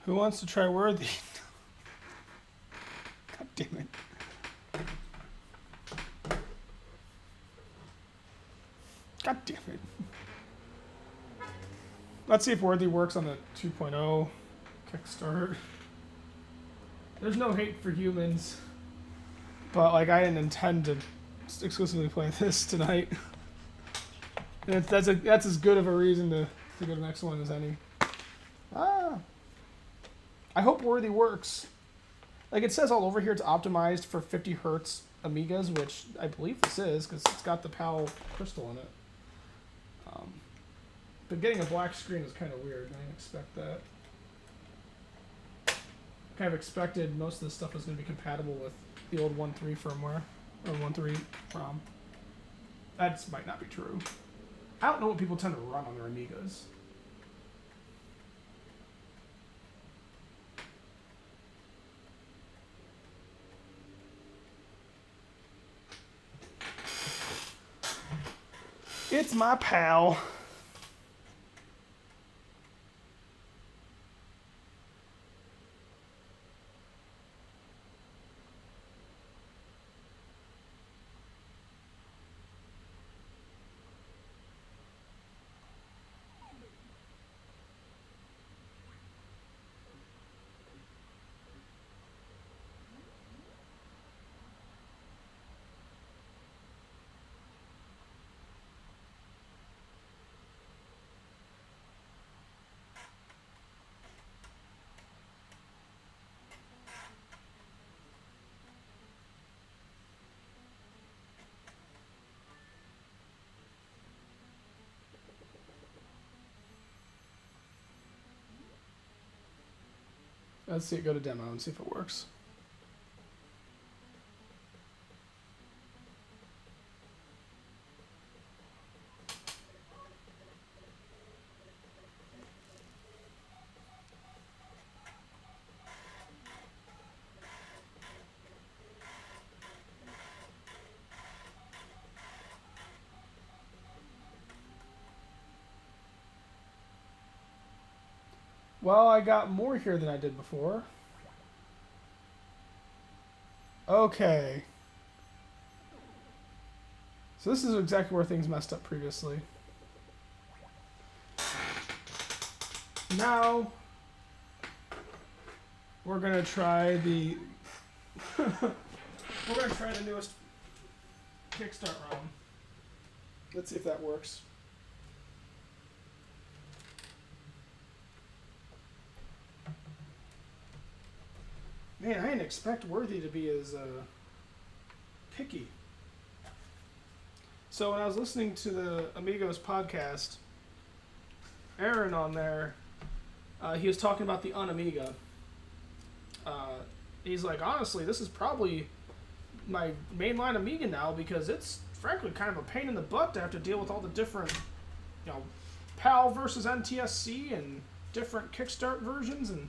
Who wants to try Worthy? God damn it. God damn it. Let's see if Worthy works on the 2.0 Kickstarter. There's no hate for humans, but like I didn't intend to exclusively play this tonight. And that's as good of a reason to go to the next one as any. I hope Worthy works. Like it says all over here, it's optimized for 50 hertz Amigas, which I believe this is because it's got the PAL crystal in it. But getting a black screen is kind of weird. I didn't expect that. Kind of expected most of this stuff was going to be compatible with the old 1.3 firmware or 1.3 ROM. That might not be true. I don't know what people tend to run on their Amigas. It's my pal. Let's see it go to demo and see if it works. Well, I got more here than I did before. Okay. So this is exactly where things messed up previously. Now, we're gonna try the we're gonna try the newest Kickstart ROM. Let's see if that works. Man, I didn't expect Worthy to be as picky. So when I was listening to the Amigos podcast, Aaron on there, he was talking about the Unamiga. He's like, honestly, this is probably my mainline Amiga now because it's frankly kind of a pain in the butt to have to deal with all the different, PAL versus NTSC and different Kickstart versions, and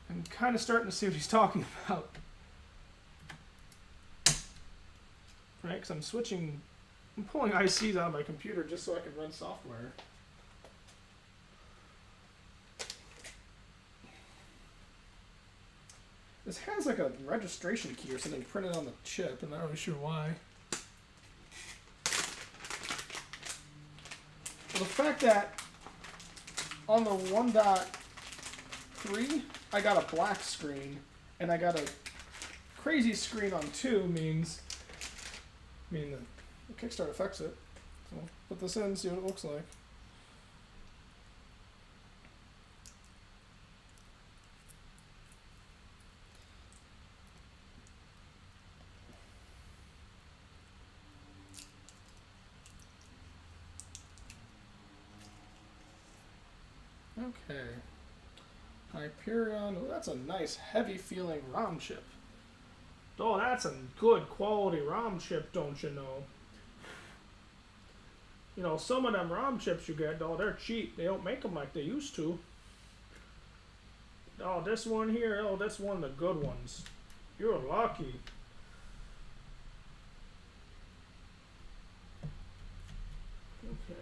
I'm kind of starting to see what he's talking about. Right, because I'm pulling ICs out of my computer just so I can run software. This has like a registration key or something printed on the chip, and I'm not really sure why. Well, the fact that on the 1.3, I got a black screen, and I got a crazy screen on 2 means, the Kickstart affects it. So put this in, see what it looks like. Okay. Hyperion. Oh, that's a nice heavy feeling ROM chip. Oh, that's a good quality ROM chip, don't you know? Some of them ROM chips you get, they're cheap. They don't make them like they used to. Oh, this one here, that's one of the good ones. You're lucky. Okay.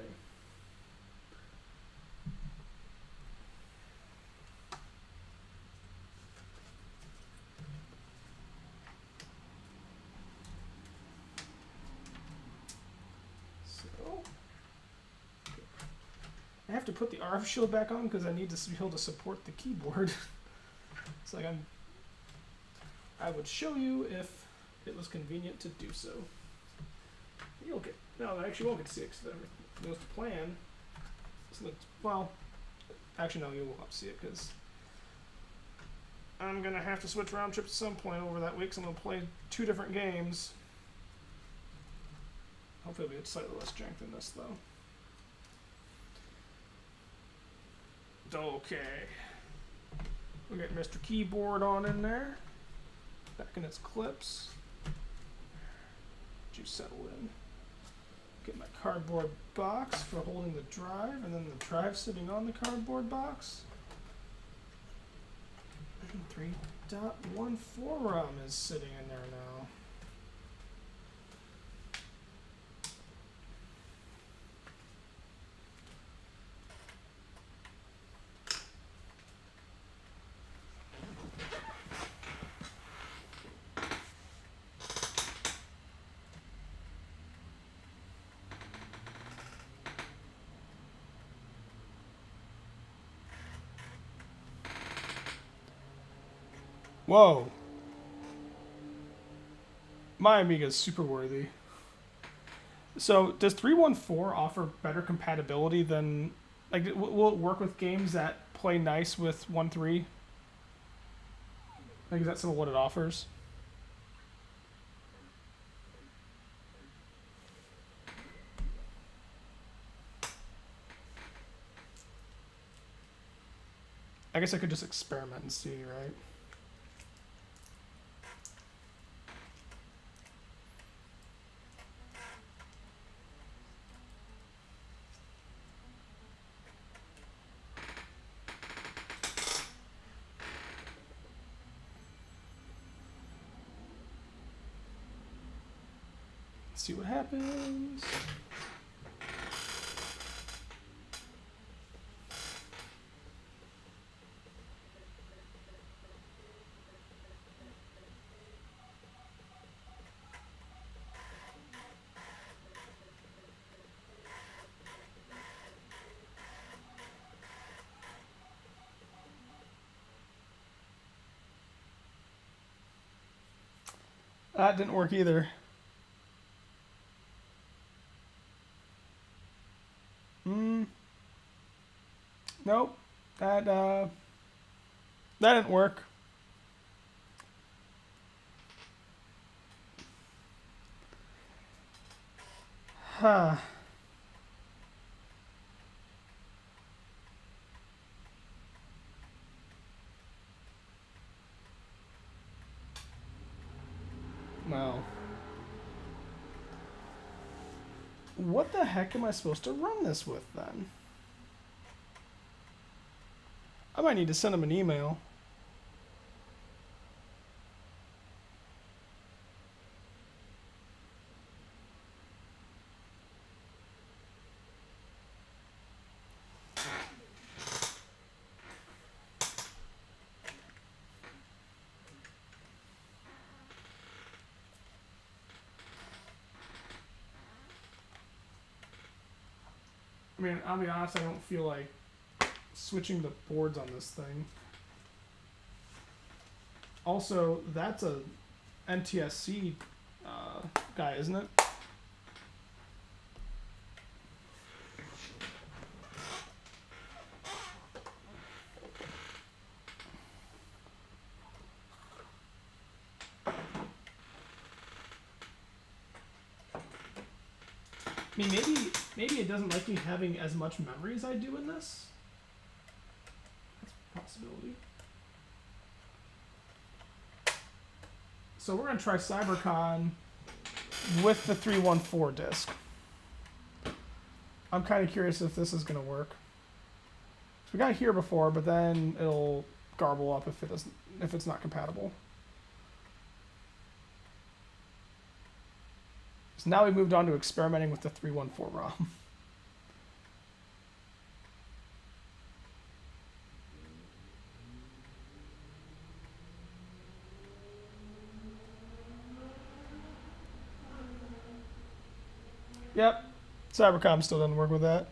I have to put the RF shield back on because I need to be able to support the keyboard. It's like I would show you if it was convenient to do so. You'll get, no, I actually won't get to see it because that was the plan. So well, actually no, you won't see it because I'm gonna have to switch round trips at some point over that week. So I'm gonna play 2 different games. Hopefully it'll be slightly less jank than this though. Okay. We'll get Mr. Keyboard on in there. Back in its clips. Let you settle in. Get my cardboard box for holding the drive, and then the drive sitting on the cardboard box. And 3.14 ROM is sitting in there now. Whoa. My Amiga is super worthy. So, does 3.14 offer better compatibility than... will it work with games that play nice with 1.3? Is that some of what it offers? I guess I could just experiment and see, right? See what happens. That didn't work either. Nope. That didn't work. Huh. Well. What the heck am I supposed to run this with then? I might need to send him an email. I mean, I'll be honest, I don't feel like switching the boards on this thing. Also, that's a NTSC guy, isn't it? I mean, maybe it doesn't like me having as much memory as I do in this. That's a possibility. So we're gonna try CyberCon with the 314 disc. I'm kind of curious if this is gonna work. So we got it here before, but then it'll garble up if it doesn't, if it's not compatible. So now we moved on to experimenting with the 314 ROM. Yep, Cybercom still doesn't work with that.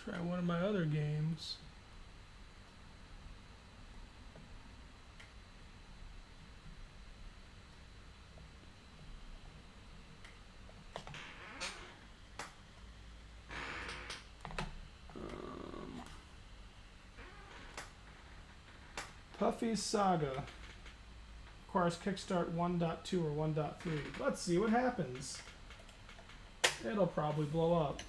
Try one of my other games. Puffy's Saga requires Kickstart 1.2 or 1.3. Let's see what happens. It'll probably blow up.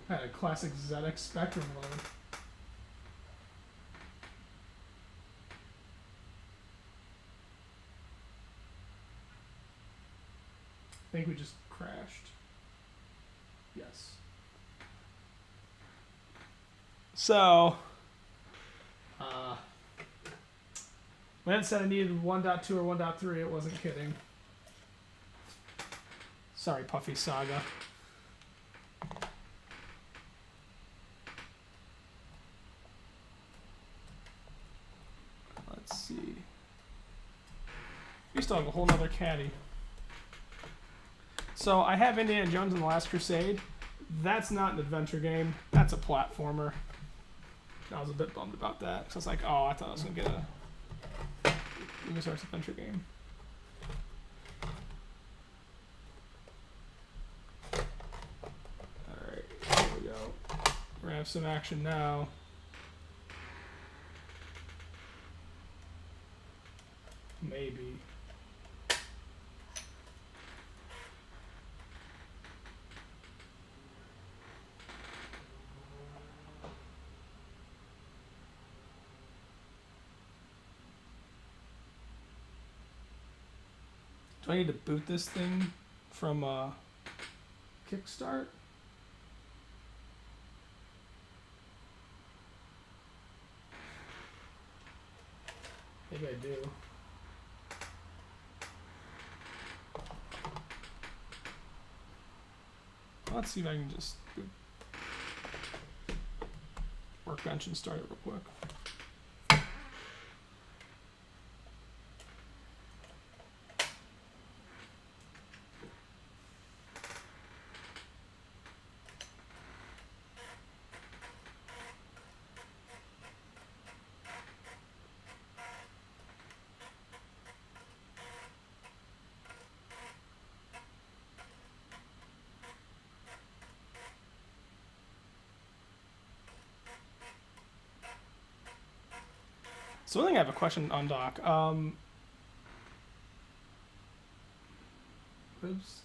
Had a classic ZX Spectrum load. I think we just crashed. Yes. So, when it said I needed 1.2 or 1.3, it wasn't kidding. Sorry, Puffy Saga. Let's see. We still have a whole nother caddy. So I have Indiana Jones and the Last Crusade. That's not an adventure game. That's a platformer. I was a bit bummed about that. So I was like, oh, I thought I was going to get a LucasArts adventure game. Alright, here we go. We're going to have some action now. Maybe. Do I need to boot this thing from Kickstart? Maybe I do. Let's see if I can just boot Workbench and start it real quick. So one thing I have a question on Doc. Oops.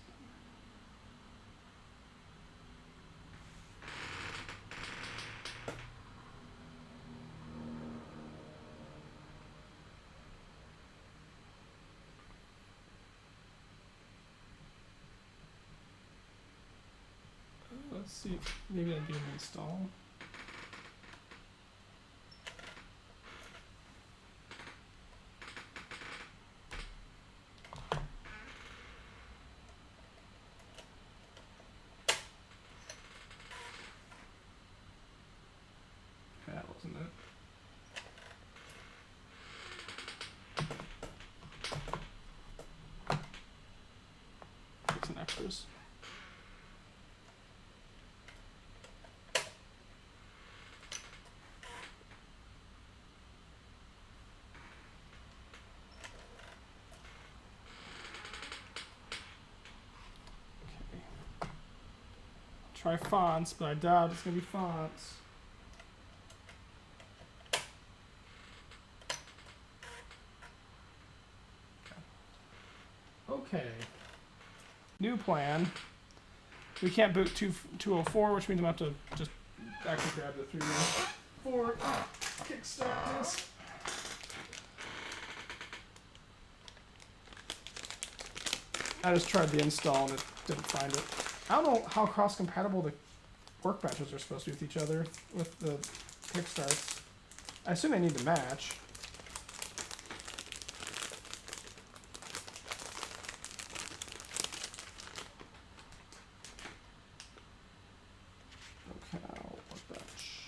Let's see. Maybe that'd be an install. That wasn't it. Get some extras. Try fonts, but I doubt it's gonna be fonts. Okay. New plan. We can't boot 204, which means I'm going to have to just actually grab the 314 kickstart this. I just tried the install and it didn't find it. I don't know how cross-compatible the workbenches are supposed to be with each other with the kickstarts. I assume they need to match. Okay, workbench.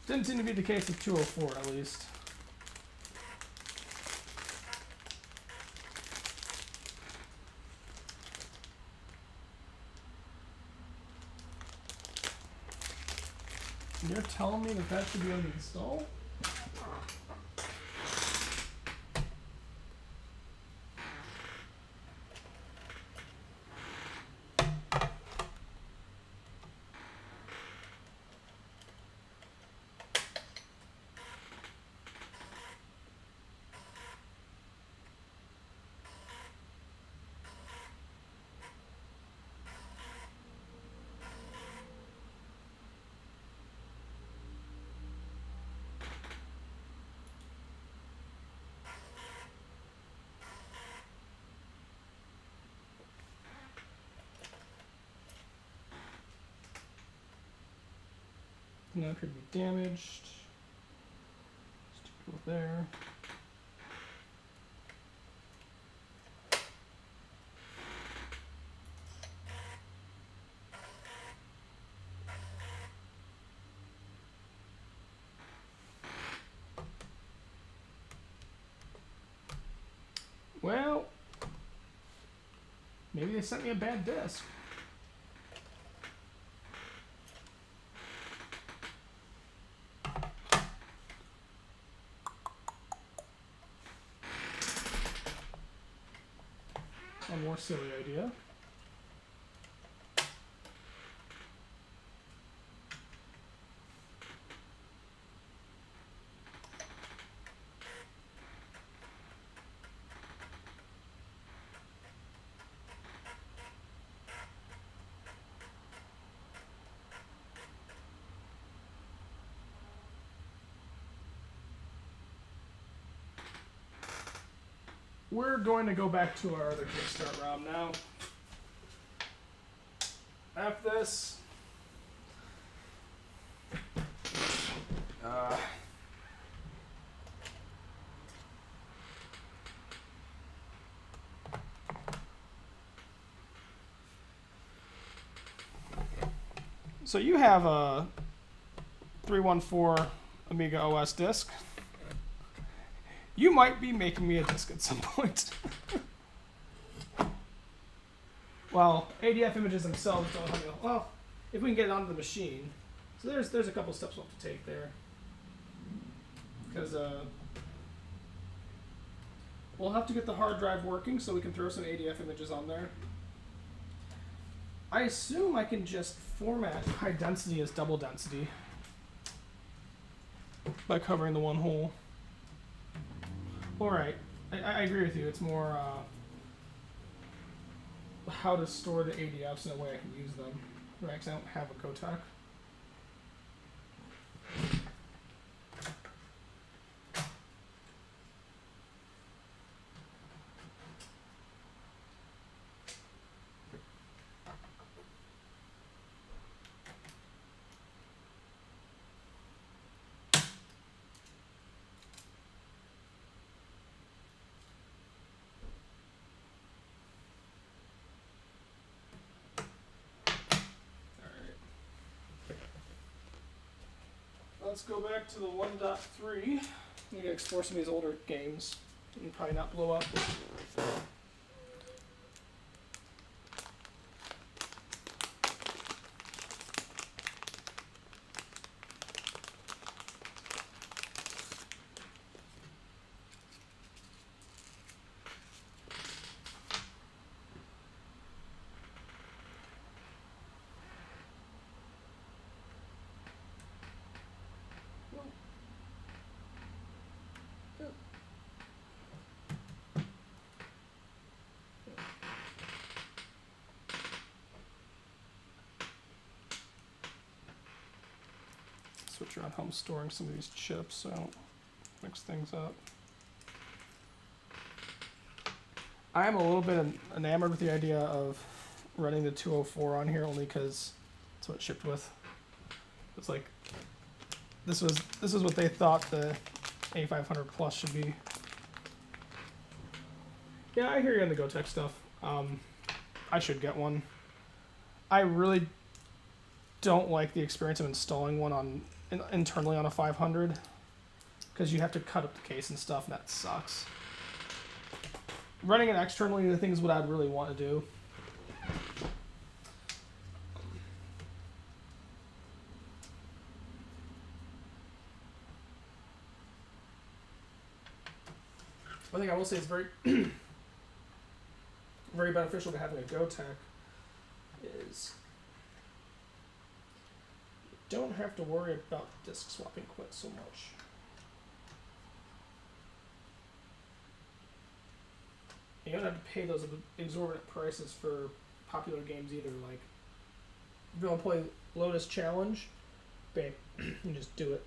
Didn't seem to be the case with 204, at least. You're telling me that that should be on the install? Not appear to be damaged. Stick it over there. Well, maybe they sent me a bad disc. A more silly idea. We're going to go back to our other Kickstart ROM now. F this. So you have a 314 Amiga OS disk. You might be making me a disk at some point. Well, ADF images themselves don't have any. Well, if we can get it onto the machine. So there's a couple steps we'll have to take there. Because we'll have to get the hard drive working so we can throw some ADF images on there. I assume I can just format high density as double density by covering the one hole. Alright, I agree with you. It's more how to store the ADFs in a way I can use them. Right, because I don't have a Kotak. Let's go back to the 1.3. I'm gonna explore some of these older games and probably not blow up. Switch around how I'm storing some of these chips so I don't mix things up. I am a little bit enamored with the idea of running the 204 on here only because that's what it shipped with. It's like this is what they thought the A500 Plus should be. Yeah, I hear you on the GoTech stuff. I should get one. I really don't like the experience of installing one on internally on a 500 because you have to cut up the case and stuff, and that sucks. Running it externally, I think, is what I'd really want to do. One thing I will say is very, very beneficial to having a GoTech is you don't have to worry about disk swapping quite so much. You don't have to pay those exorbitant prices for popular games either. Like, if you want to play Lotus Challenge, bam, you just do it.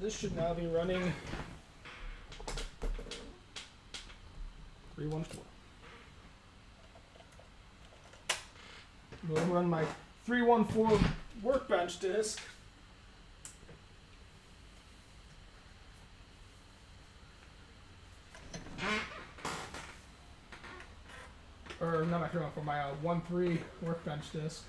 This should now be running 314. We'll run my 314 workbench disk. Or not my 314, my 1.3 workbench disk.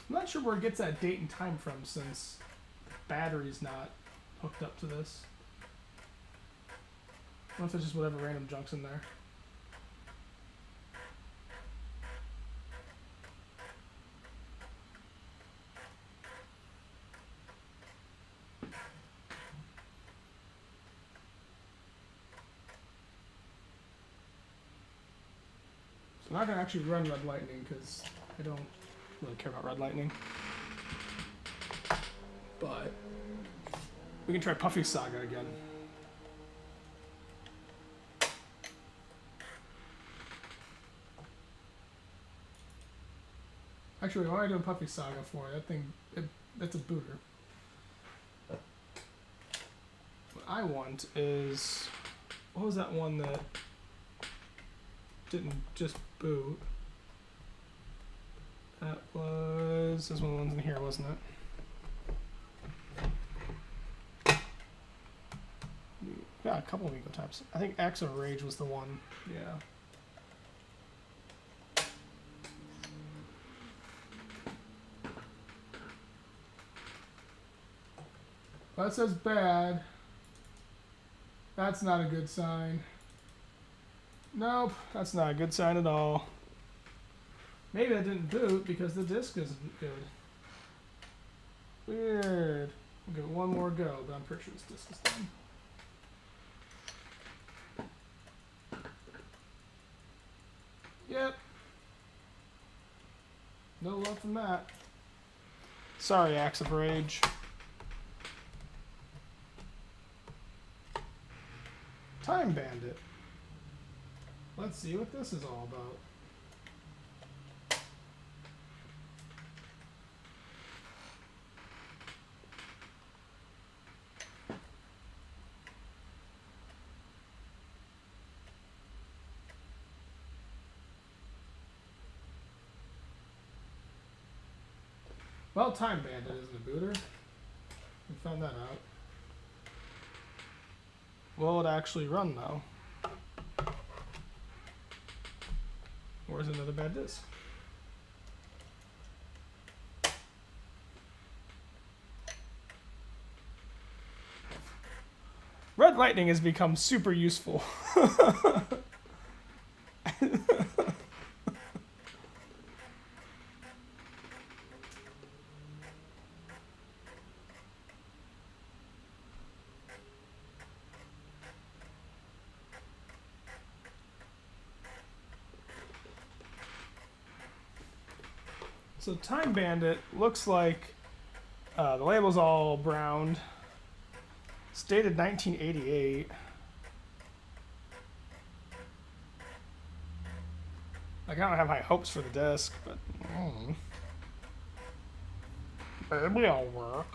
I'm not sure where it gets that date and time from since the battery's not hooked up to this. I don't know if it's just whatever random junk's in there. So I'm not going to actually run Red Lightning because I don't really care about Red Lightning. But we can try Puffy Saga again. Actually, why am I doing Puffy Saga for? That thing, that's a booter. What I want is, what was that one that didn't just boot? That was, this one of the ones in here, wasn't it? Yeah, a couple of Amiga types. I think Axe of Rage was the one. Yeah. That says bad. That's not a good sign. Nope, that's not a good sign at all. Maybe that didn't boot because the disk isn't good. Weird. We'll give it one more go, but I'm pretty sure this disk is done. Yep. No love from that. Sorry, Axe of Rage. Time Bandit. Let's see what this is all about. Well, Time Bandit isn't a booter. We found that out. Will it actually run though? Or is it another bad disk? Red Lightning has become super useful. So Time Bandit looks like the label's all browned. It's dated 1988. Like, I don't have high hopes for the disc, but maybe it'll work.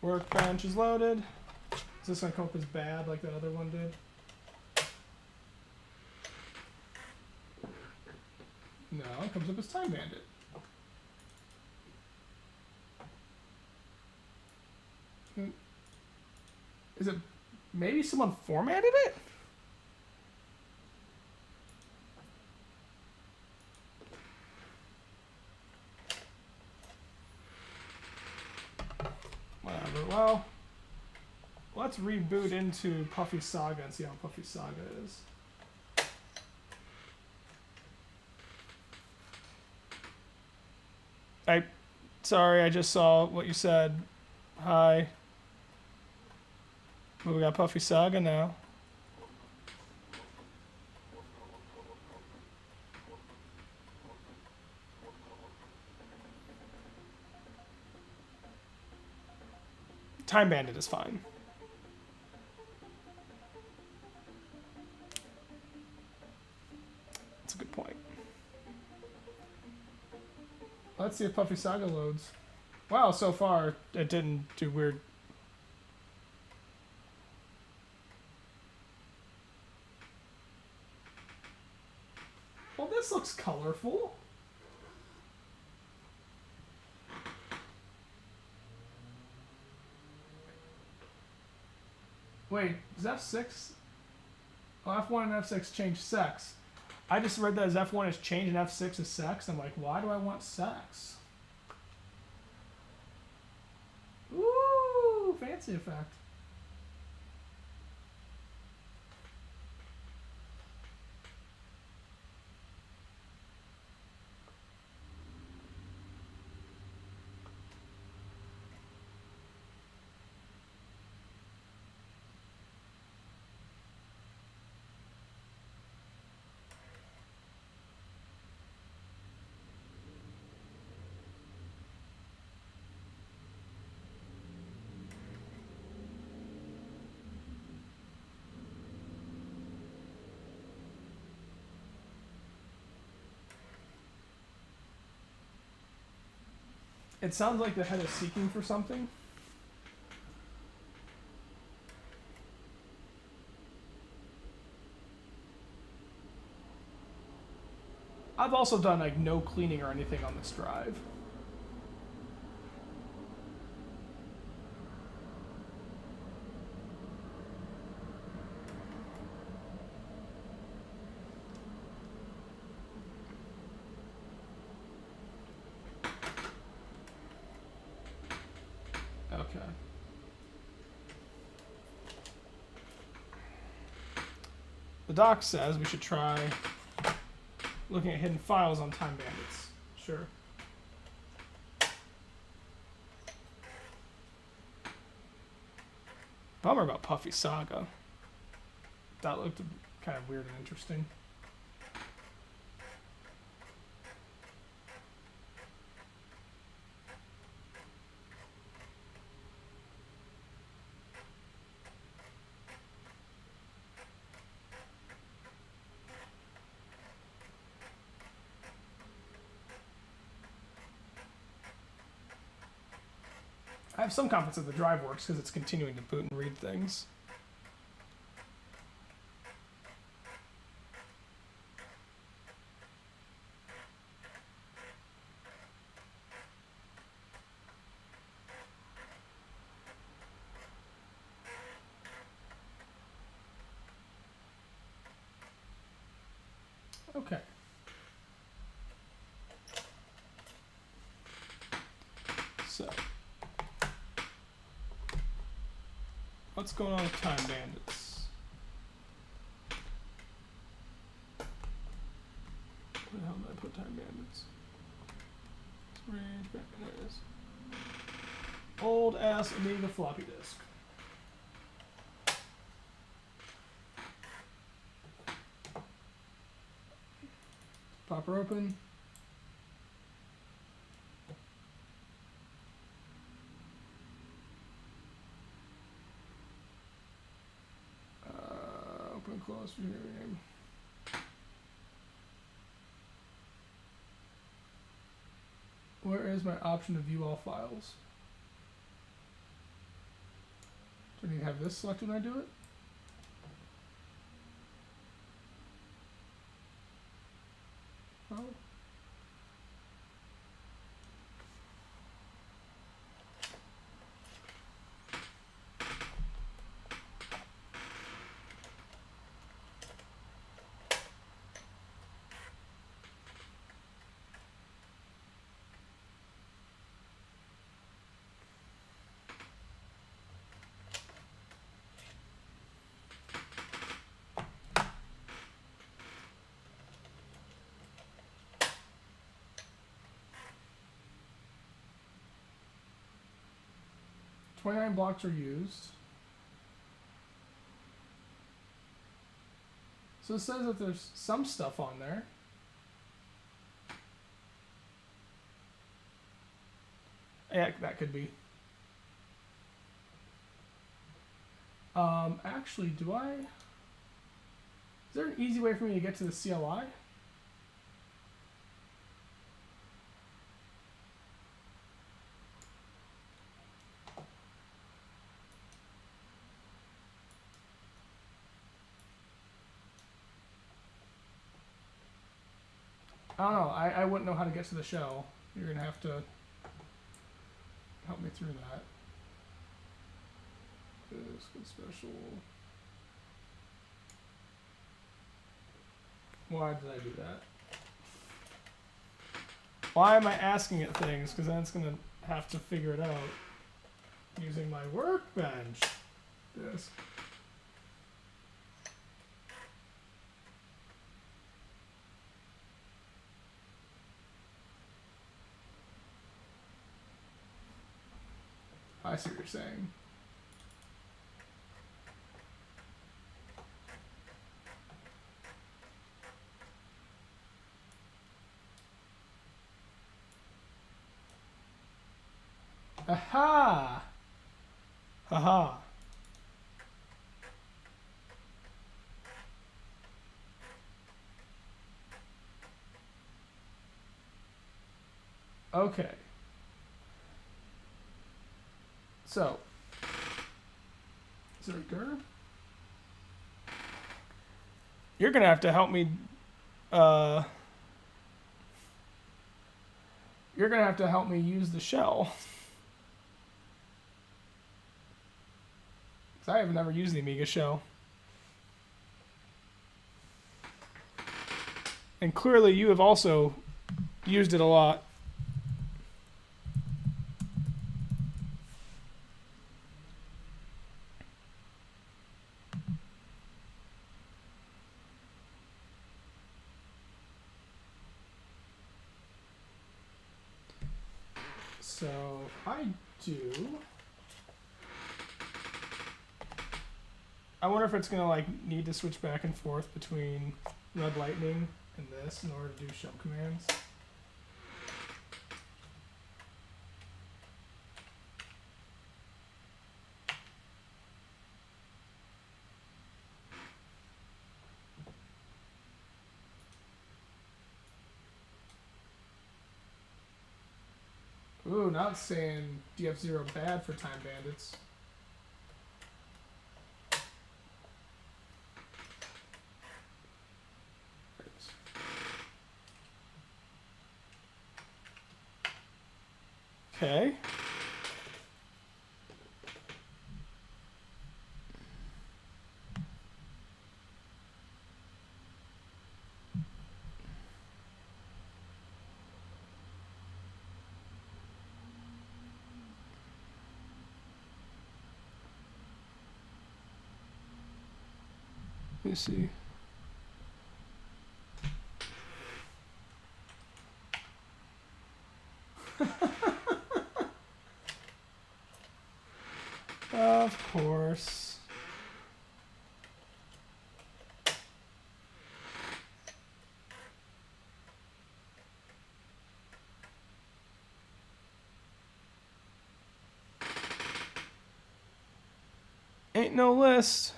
Workbench is loaded. Is this gonna come up as bad like that other one did? No, it comes up as Time Bandit. Is it maybe someone formatted it? Whatever. Well, let's reboot into Puffy Saga and see how Puffy Saga is. Sorry, I just saw what you said. Hi. Well, we got Puffy Saga now. Time Bandit is fine. That's a good point. Let's see if Puffy Saga loads. Wow, so far it didn't do weird. Well, this looks colorful. Wait, is F6? Oh, F1 and F6 change sex. I just read that as F1 is change and F6 is sex. I'm like, why do I want sex? Ooh, fancy effect. It sounds like the head is seeking for something. I've also done like no cleaning or anything on this drive. Okay. The doc says we should try looking at hidden files on Time Bandits. Sure. Bummer about Puffy Saga. That looked kind of weird and interesting. I have some confidence that the drive works because it's continuing to boot and read things. Okay. So, what's going on with Time Bandits? Where the hell did I put Time Bandits? There it is. Old ass Amiga floppy disk. Pop her open. Open and close. Rename. Where is my option to view all files? Do I need to have this selected when I do it? Oh. 29 blocks are used. So it says that there's some stuff on there. Yeah, that could be. Actually, do I... Is there an easy way for me to get to the CLI? I don't know. I wouldn't know how to get to the shell. You're going to have to help me through that. This good special. Why did I do that? Why am I asking it things? Because then it's going to have to figure it out using my workbench disk. I see what you're saying. Aha! Haha. Okay. So, is there a girl? You're gonna have to help me. You're gonna have to help me use the shell. Because I have never used the Amiga shell. And clearly you have also used it a lot. So I do. I wonder if it's gonna like need to switch back and forth between Red Lightning and this in order to do shell commands. Ooh, now it's saying DF0 bad for Time Bandits. Okay. Let me see. Of course. Ain't no list.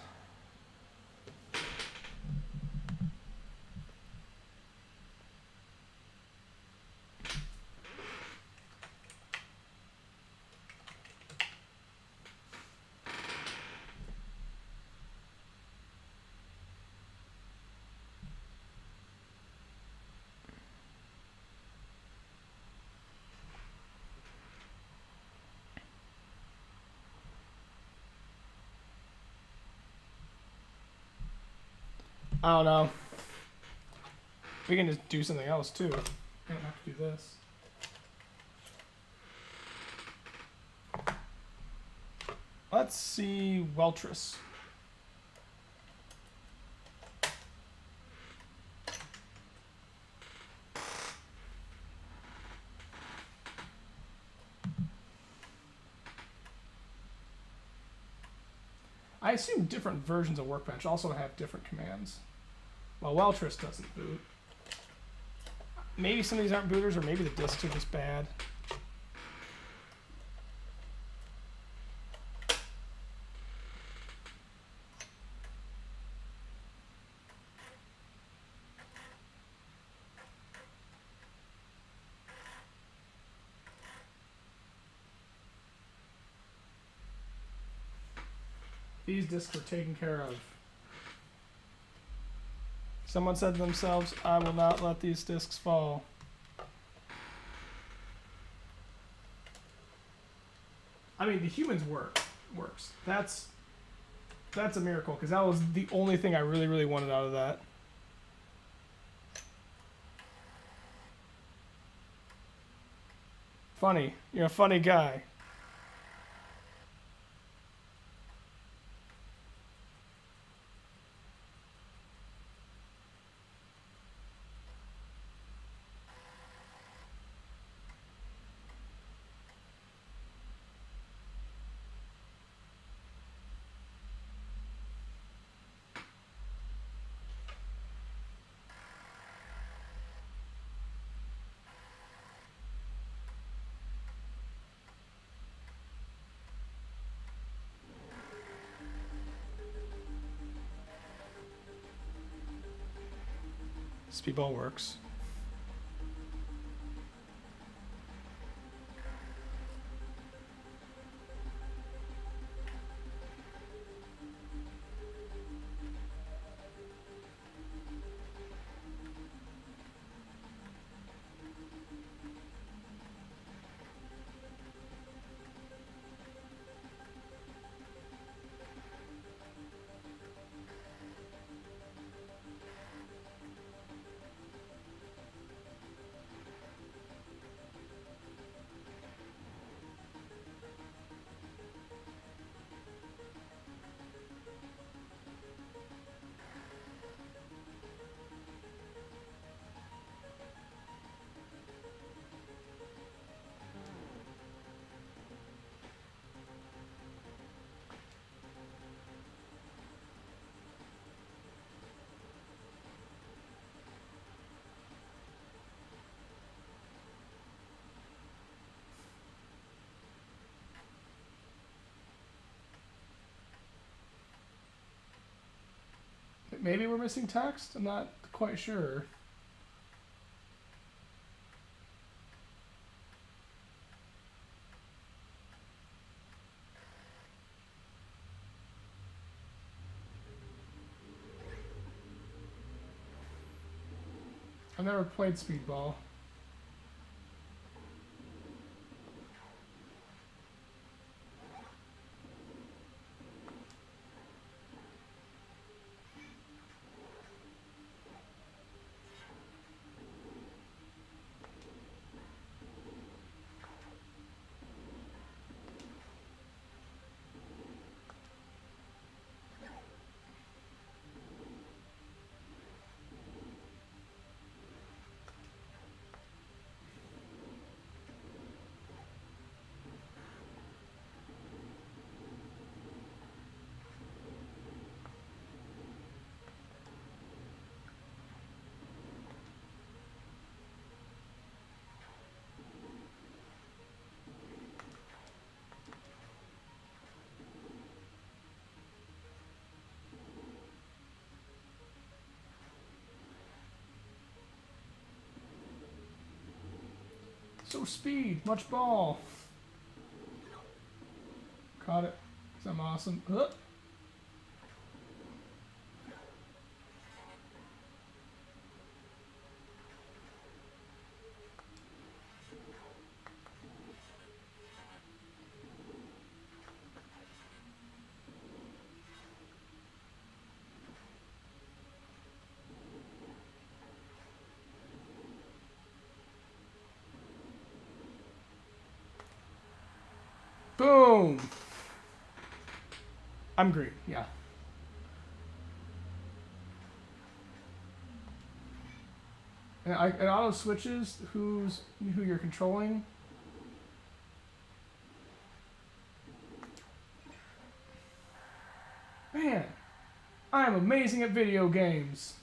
I don't know. We can just do something else too. We don't have to do this. Let's see Weltress. I assume different versions of Workbench also have different commands. Well, Weltris doesn't boot. Maybe some of these aren't booters, or maybe the disks are just bad. These disks were taken care of. Someone said to themselves, I will not let these disks fall. I mean, the humans works. That's a miracle, because that was the only thing I really, really wanted out of that. Funny. You're a funny guy. Speedball works. Maybe we're missing text? I'm not quite sure. I've never played Speedball. So speed, much ball. Caught it. 'Cause I'm awesome. Boom! I'm green, yeah. And it auto switches who you're controlling. I am amazing at video games.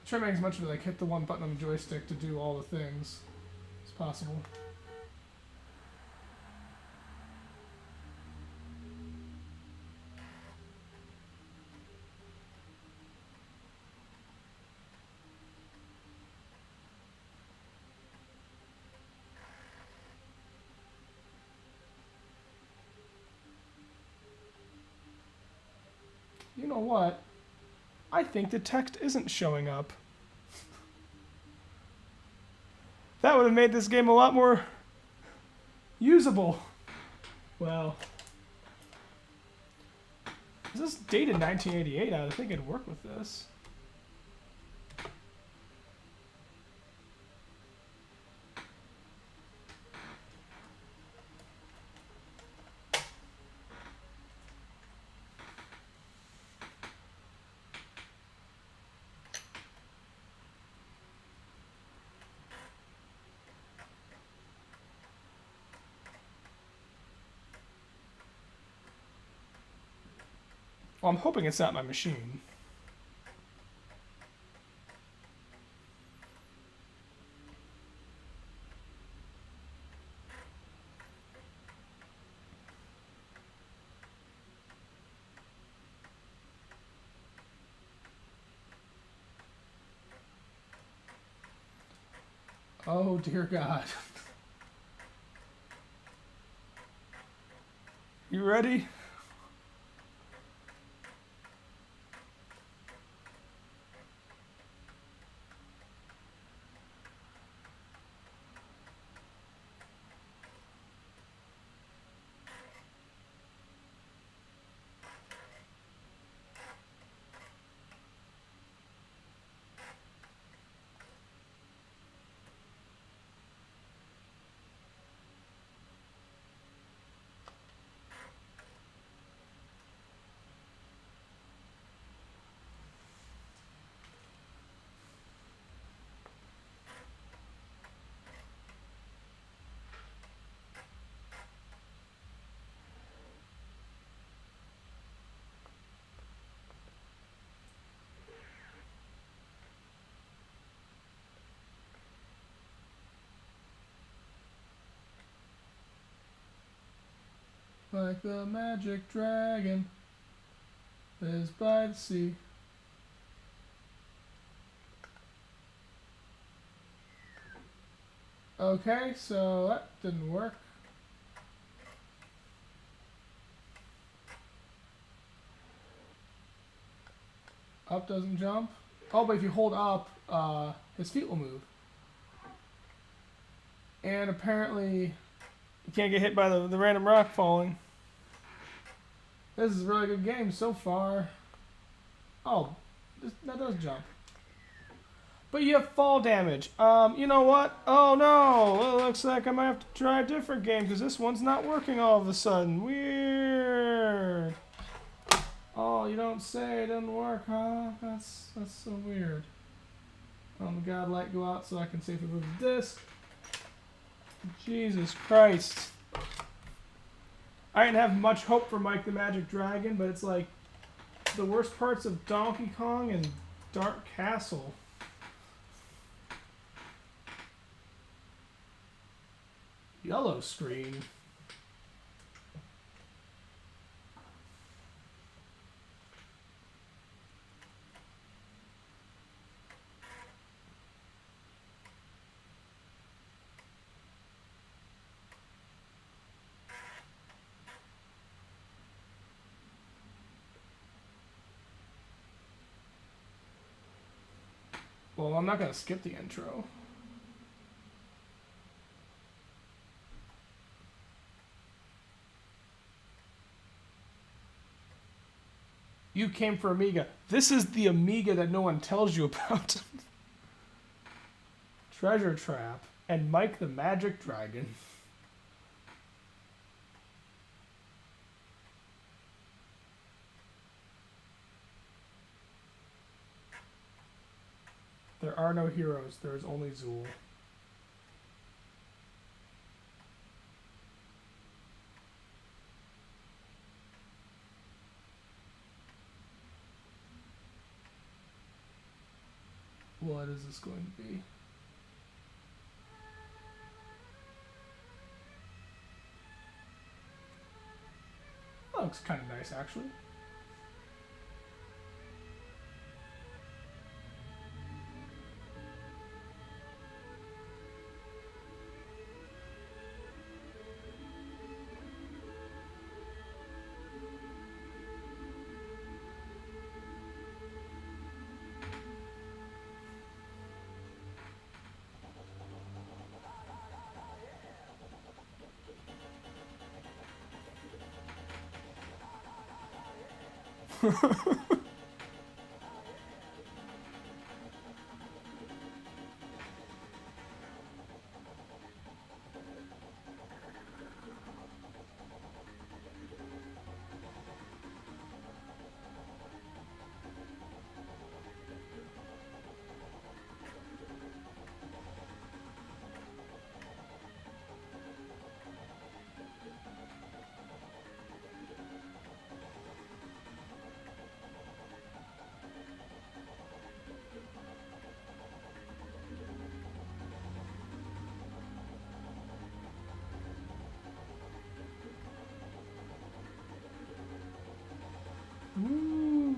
Try to make as much of it like hit the one button on the joystick to do all the things as possible. You know what? I think the text isn't showing up. That would have made this game a lot more usable. Well, is this dated 1988? I think it'd work with this. Well, I'm hoping it's not my machine. Oh, dear God. You ready? Like the magic dragon lives by the sea. Okay, so that didn't work. Up doesn't jump. Oh, but if you hold up, his feet will move. And apparently, you can't get hit by the random rock falling. This is a really good game so far. Oh, that does jump. But you have fall damage. You know what? Oh no! It looks like I might have to try a different game because this one's not working all of a sudden. Weird. Oh, you don't say it doesn't work, huh? That's so weird. Oh my God, light go out so I can safely move the disc. Jesus Christ. I didn't have much hope for Mike the Magic Dragon, but it's like the worst parts of Donkey Kong and Dark Castle. Yellow screen. Well, I'm not going to skip the intro. You came for Amiga. This is the Amiga that no one tells you about. Treasure Trap and Mike the Magic Dragon. There are no heroes. There is only Zool. What is this going to be? That looks kind of nice, actually. Ooh.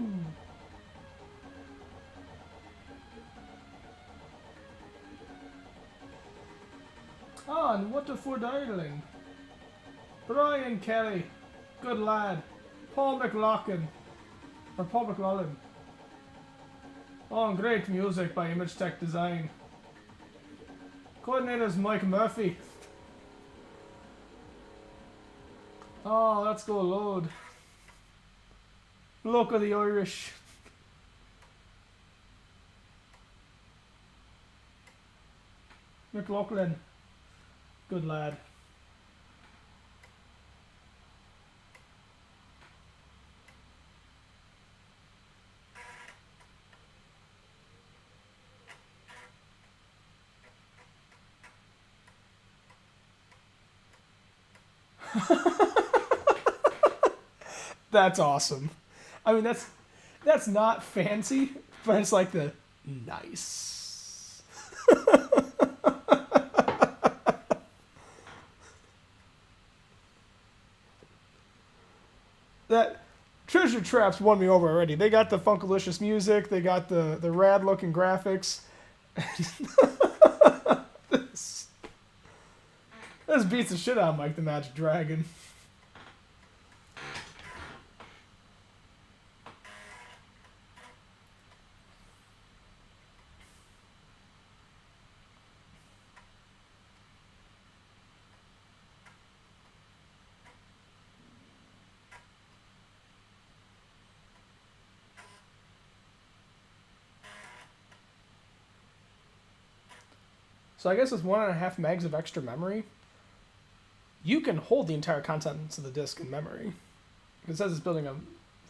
Ah, and what a for darling. Brian Kelly, good lad. Paul McLaughlin, or Paul McLaughlin. Oh, and great music by Image Tech Design. Coordinator's Mike Murphy. Oh, let's go load. Look of the Irish. McLaughlin. Good lad. That's awesome. I mean, that's not fancy, but it's like the nice. That Treasure Traps won me over already. They got the funkalicious music, they got the rad looking graphics. this beats the shit out of Mike the Magic Dragon. So I guess with 1.5 megs of extra memory, you can hold the entire contents of the disk in memory. It says it's building a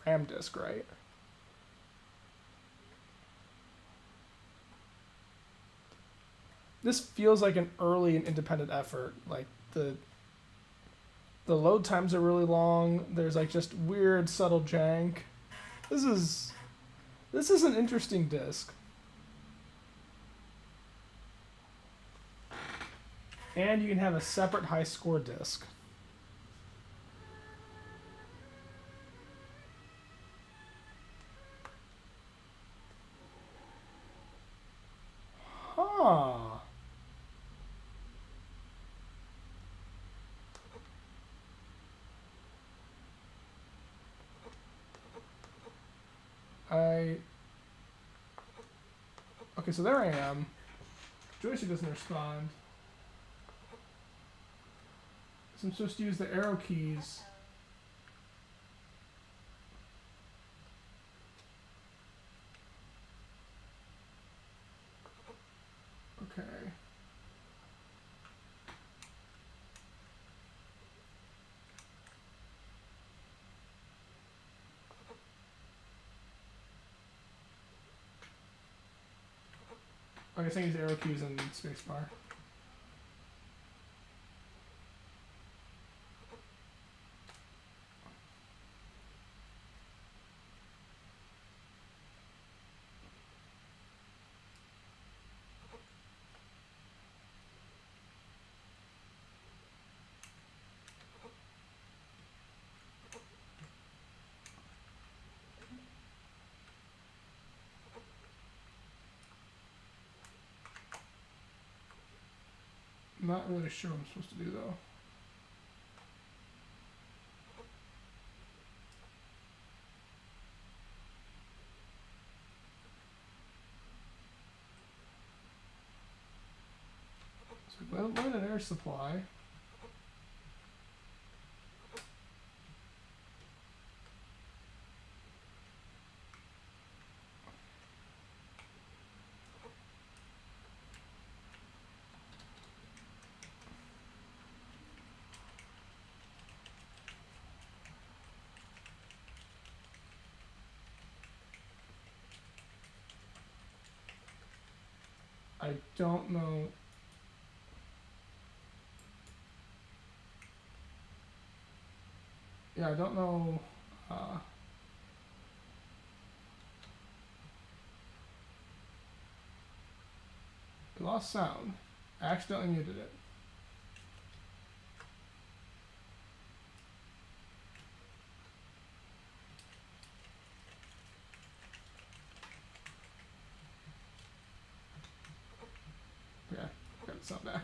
RAM disk, right? This feels like an early and independent effort. Like the load times are really long. There's like just weird subtle jank. This is an interesting disk. And you can have a separate high score disk. Huh. Okay, so there I am. Joystick doesn't respond. So I'm supposed to use the arrow keys. Okay. I guess I use arrow keys and spacebar. I'm not really sure what I'm supposed to do though. So limited air supply. I don't know. Yeah, I don't know. We lost sound. I accidentally muted it. Yeah, got the sound back.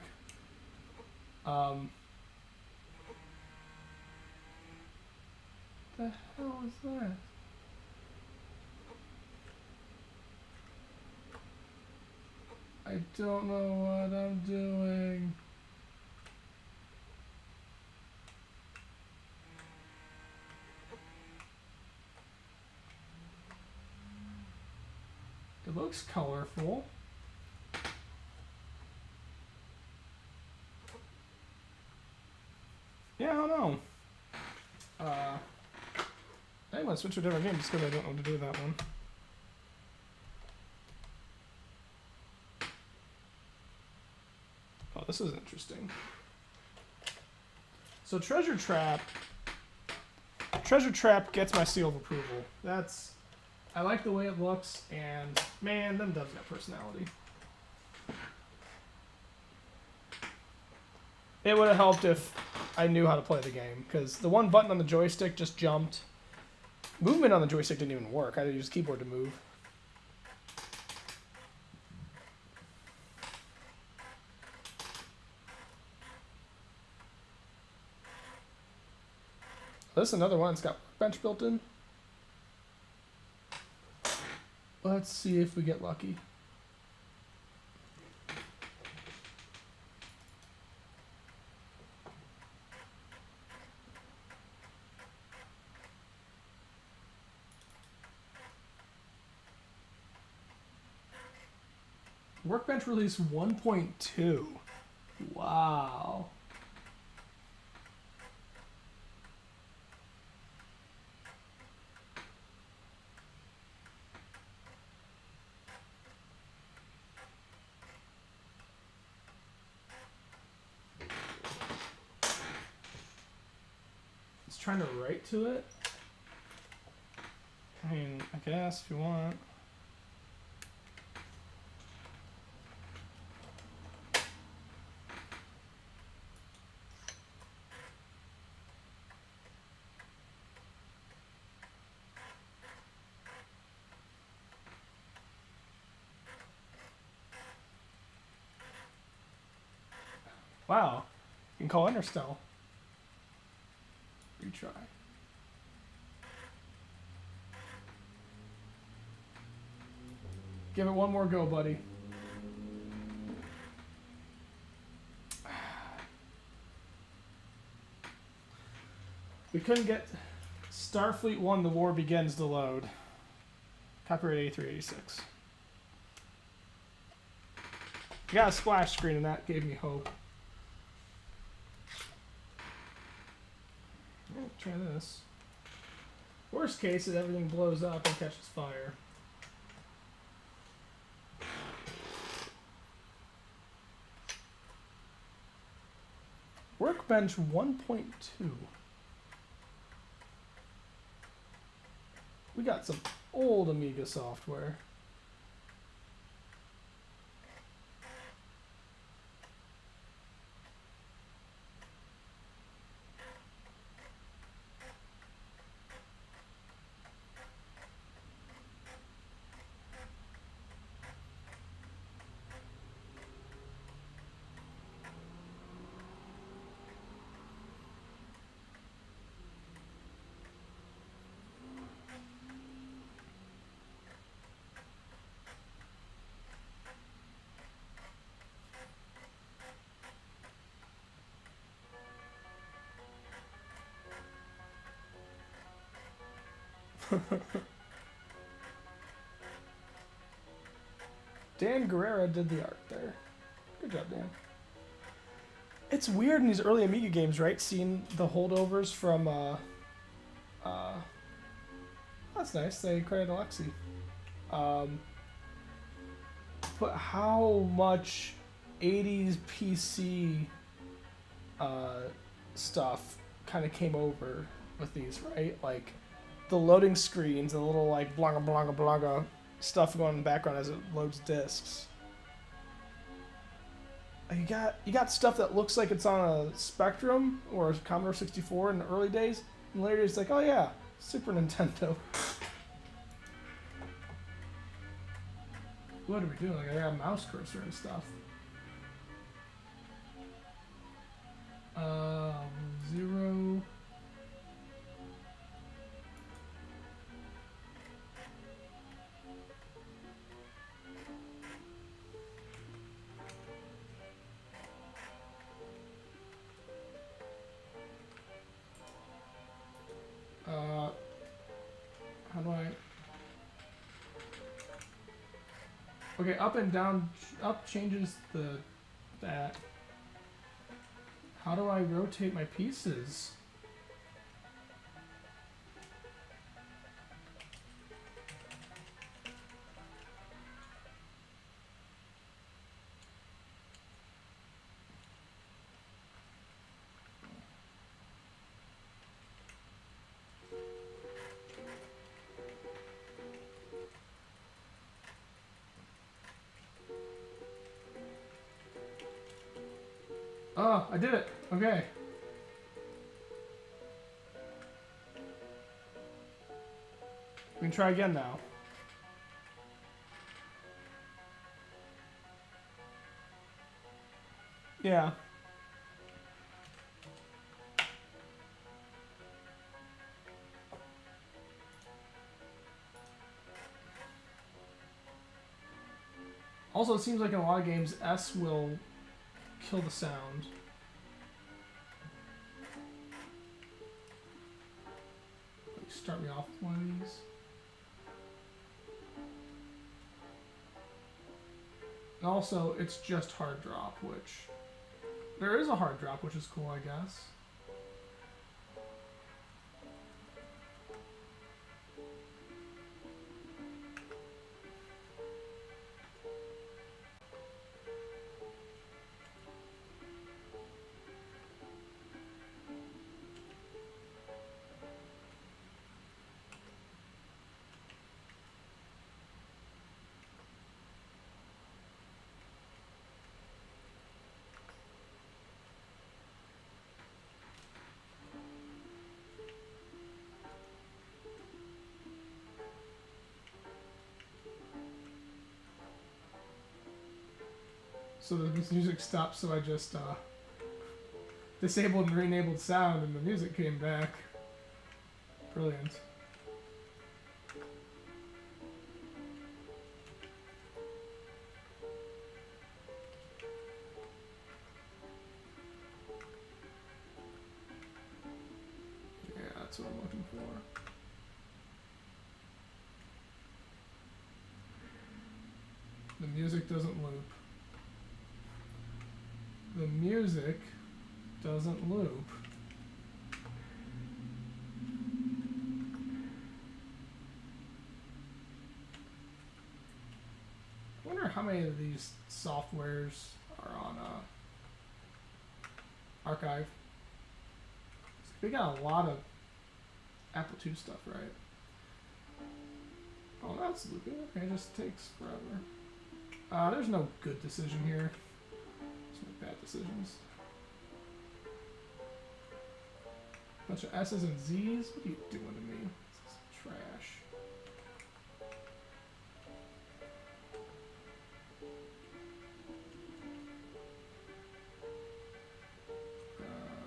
The hell is that? I don't know what I'm doing. It looks colorful. Yeah, I don't know. I'm gonna switch to a different game just because I don't know what to do with that one. Oh, this is interesting. So Treasure Trap gets my seal of approval. I like the way it looks, and man, them does got personality. It would have helped if I knew how to play the game, because the one button on the joystick just jumped. Movement on the joystick didn't even work. I had to use keyboard to move. This is another one that's got workbench built in. Let's see if we get lucky. Workbench release 1.2. Wow. It's trying to write to it. I mean, I guess if you want. Wow. You can call Interstellar. Retry. Give it one more go, buddy. We couldn't get Starfleet 1, The War Begins to load. Copyright 8386. I got a splash screen and that gave me hope. Try this. Worst case is everything blows up and catches fire. Workbench 1.2. We got some old Amiga software. Dan Guerrera did the art there. Good job, Dan. It's weird in these early Amiga games, right? Seeing the holdovers from, that's nice. They credited Alexi. But how much 80s PC stuff kind of came over with these, right? Like the loading screens, the little like blonga blonga blonga stuff going in the background as it loads discs. You got stuff that looks like it's on a Spectrum or a Commodore 64 in the early days, and later it's like, oh yeah, Super Nintendo. What are we doing? Like, I got a mouse cursor and stuff. 0. How do I... Okay, up and down, up changes that. How do I rotate my pieces? Oh, I did it. Okay. We can try again now. Yeah. Also, it seems like in a lot of games, S will kill the sound. Start me off with one of these. And also, it's just hard drop, which... There is a hard drop, which is cool, I guess. So the music stopped, so I just disabled and re-enabled sound, and the music came back. Brilliant. Yeah, that's what I'm looking for. The music doesn't loop. The music doesn't loop. I wonder how many of these softwares are on Archive. We got a lot of Apple II stuff, right? Oh, that's looping. Okay, it just takes forever. There's no good decision here. There's no bad decisions. Bunch of S's and Z's? What are you doing to me? This is trash.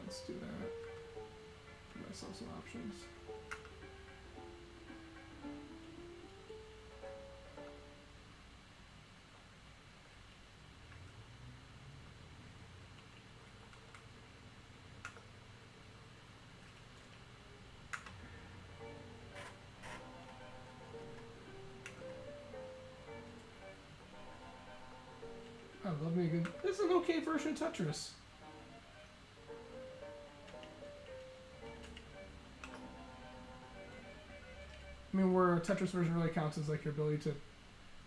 Let's do that. Give myself some options. I love me a good. This is an okay version of Tetris. I mean, where Tetris version really counts as like your ability to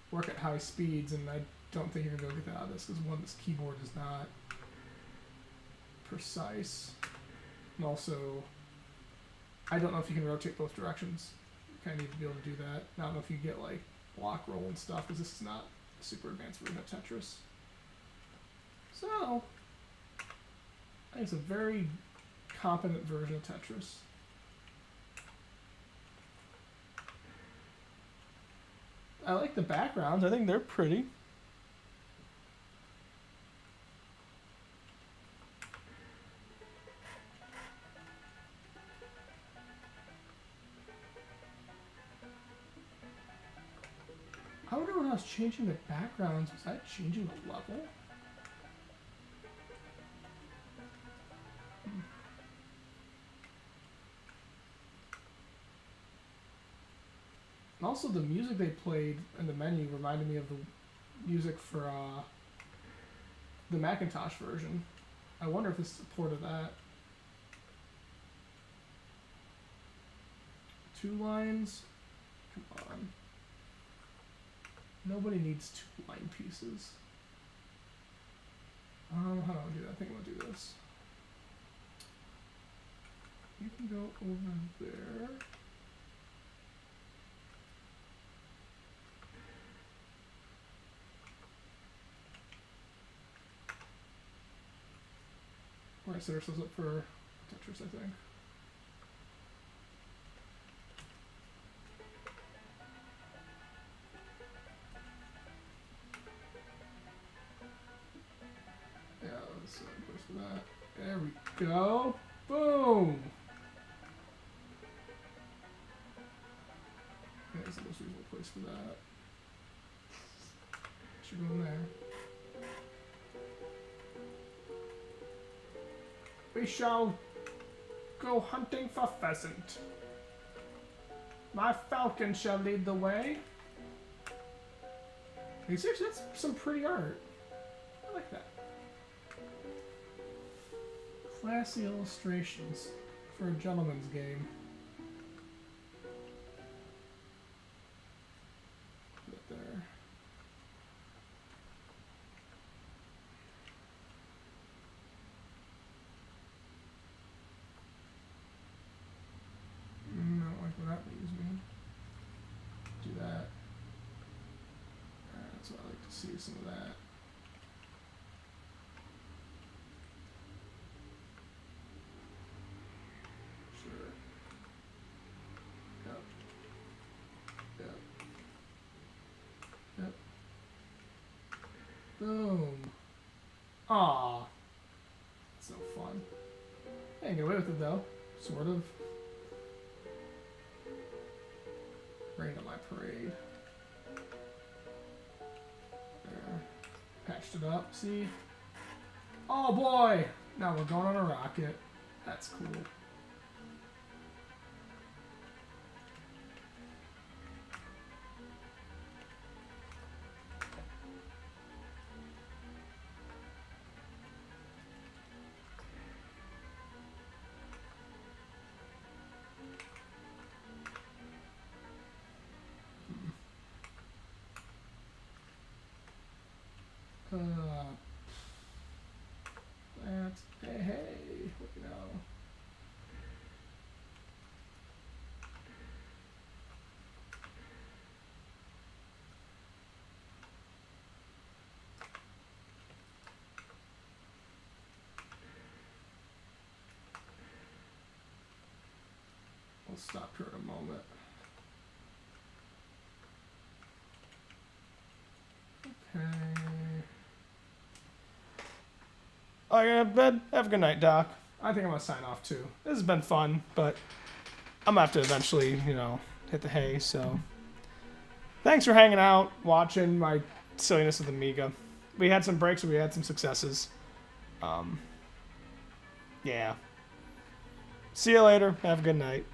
work at high speeds, and I don't think you're gonna be able to get that out of this because one, this keyboard is not precise, and also I don't know if you can rotate both directions. You kind of need to be able to do that. I don't know if you get like block roll and stuff because this is not a super advanced version of Tetris. So I think it's a very competent version of Tetris. I like the backgrounds. I think they're pretty. I wonder when I was changing the backgrounds, was I changing the level? And also the music they played in the menu reminded me of the music for the Macintosh version. I wonder if this supported that. 2 lines? Come on. Nobody needs 2 line pieces. How do I do that? I think I'm gonna do this. You can go over there. We're gonna set ourselves up for Tetris, I think. Yeah, let's place for that. There we go. Boom! Yeah, that's the most reasonable place for that. Should go in there. We shall go hunting for pheasant. My falcon shall lead the way. Hey, seriously, that's some pretty art. I like that. Classy illustrations for a gentleman's game. Put it there. No, like what that leaves me. Do that. Alright, so I like to see some of that. Sure. Yep. Yep. Yep. Boom. Aw. So fun. I can get away with it though. Sort of. Rain on my parade. There. Patched it up, see? Oh boy! Now we're going on a rocket. That's cool. That's, hey, what you know? I'll stop here in a moment. Okay. Oh, you're gonna have bed? Have a good night, Doc. I think I'm gonna sign off too. This has been fun, but I'm gonna have to eventually, you know, hit the hay, so. Thanks for hanging out, watching my silliness with Amiga. We had some breaks and we had some successes. Yeah. See you later. Have a good night.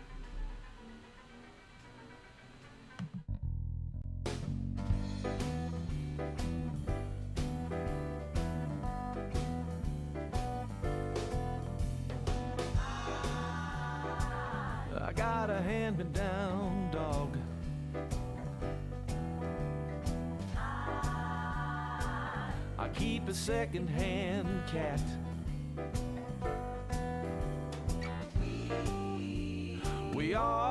I got a hand-me-down dog. I keep a second-hand cat. We are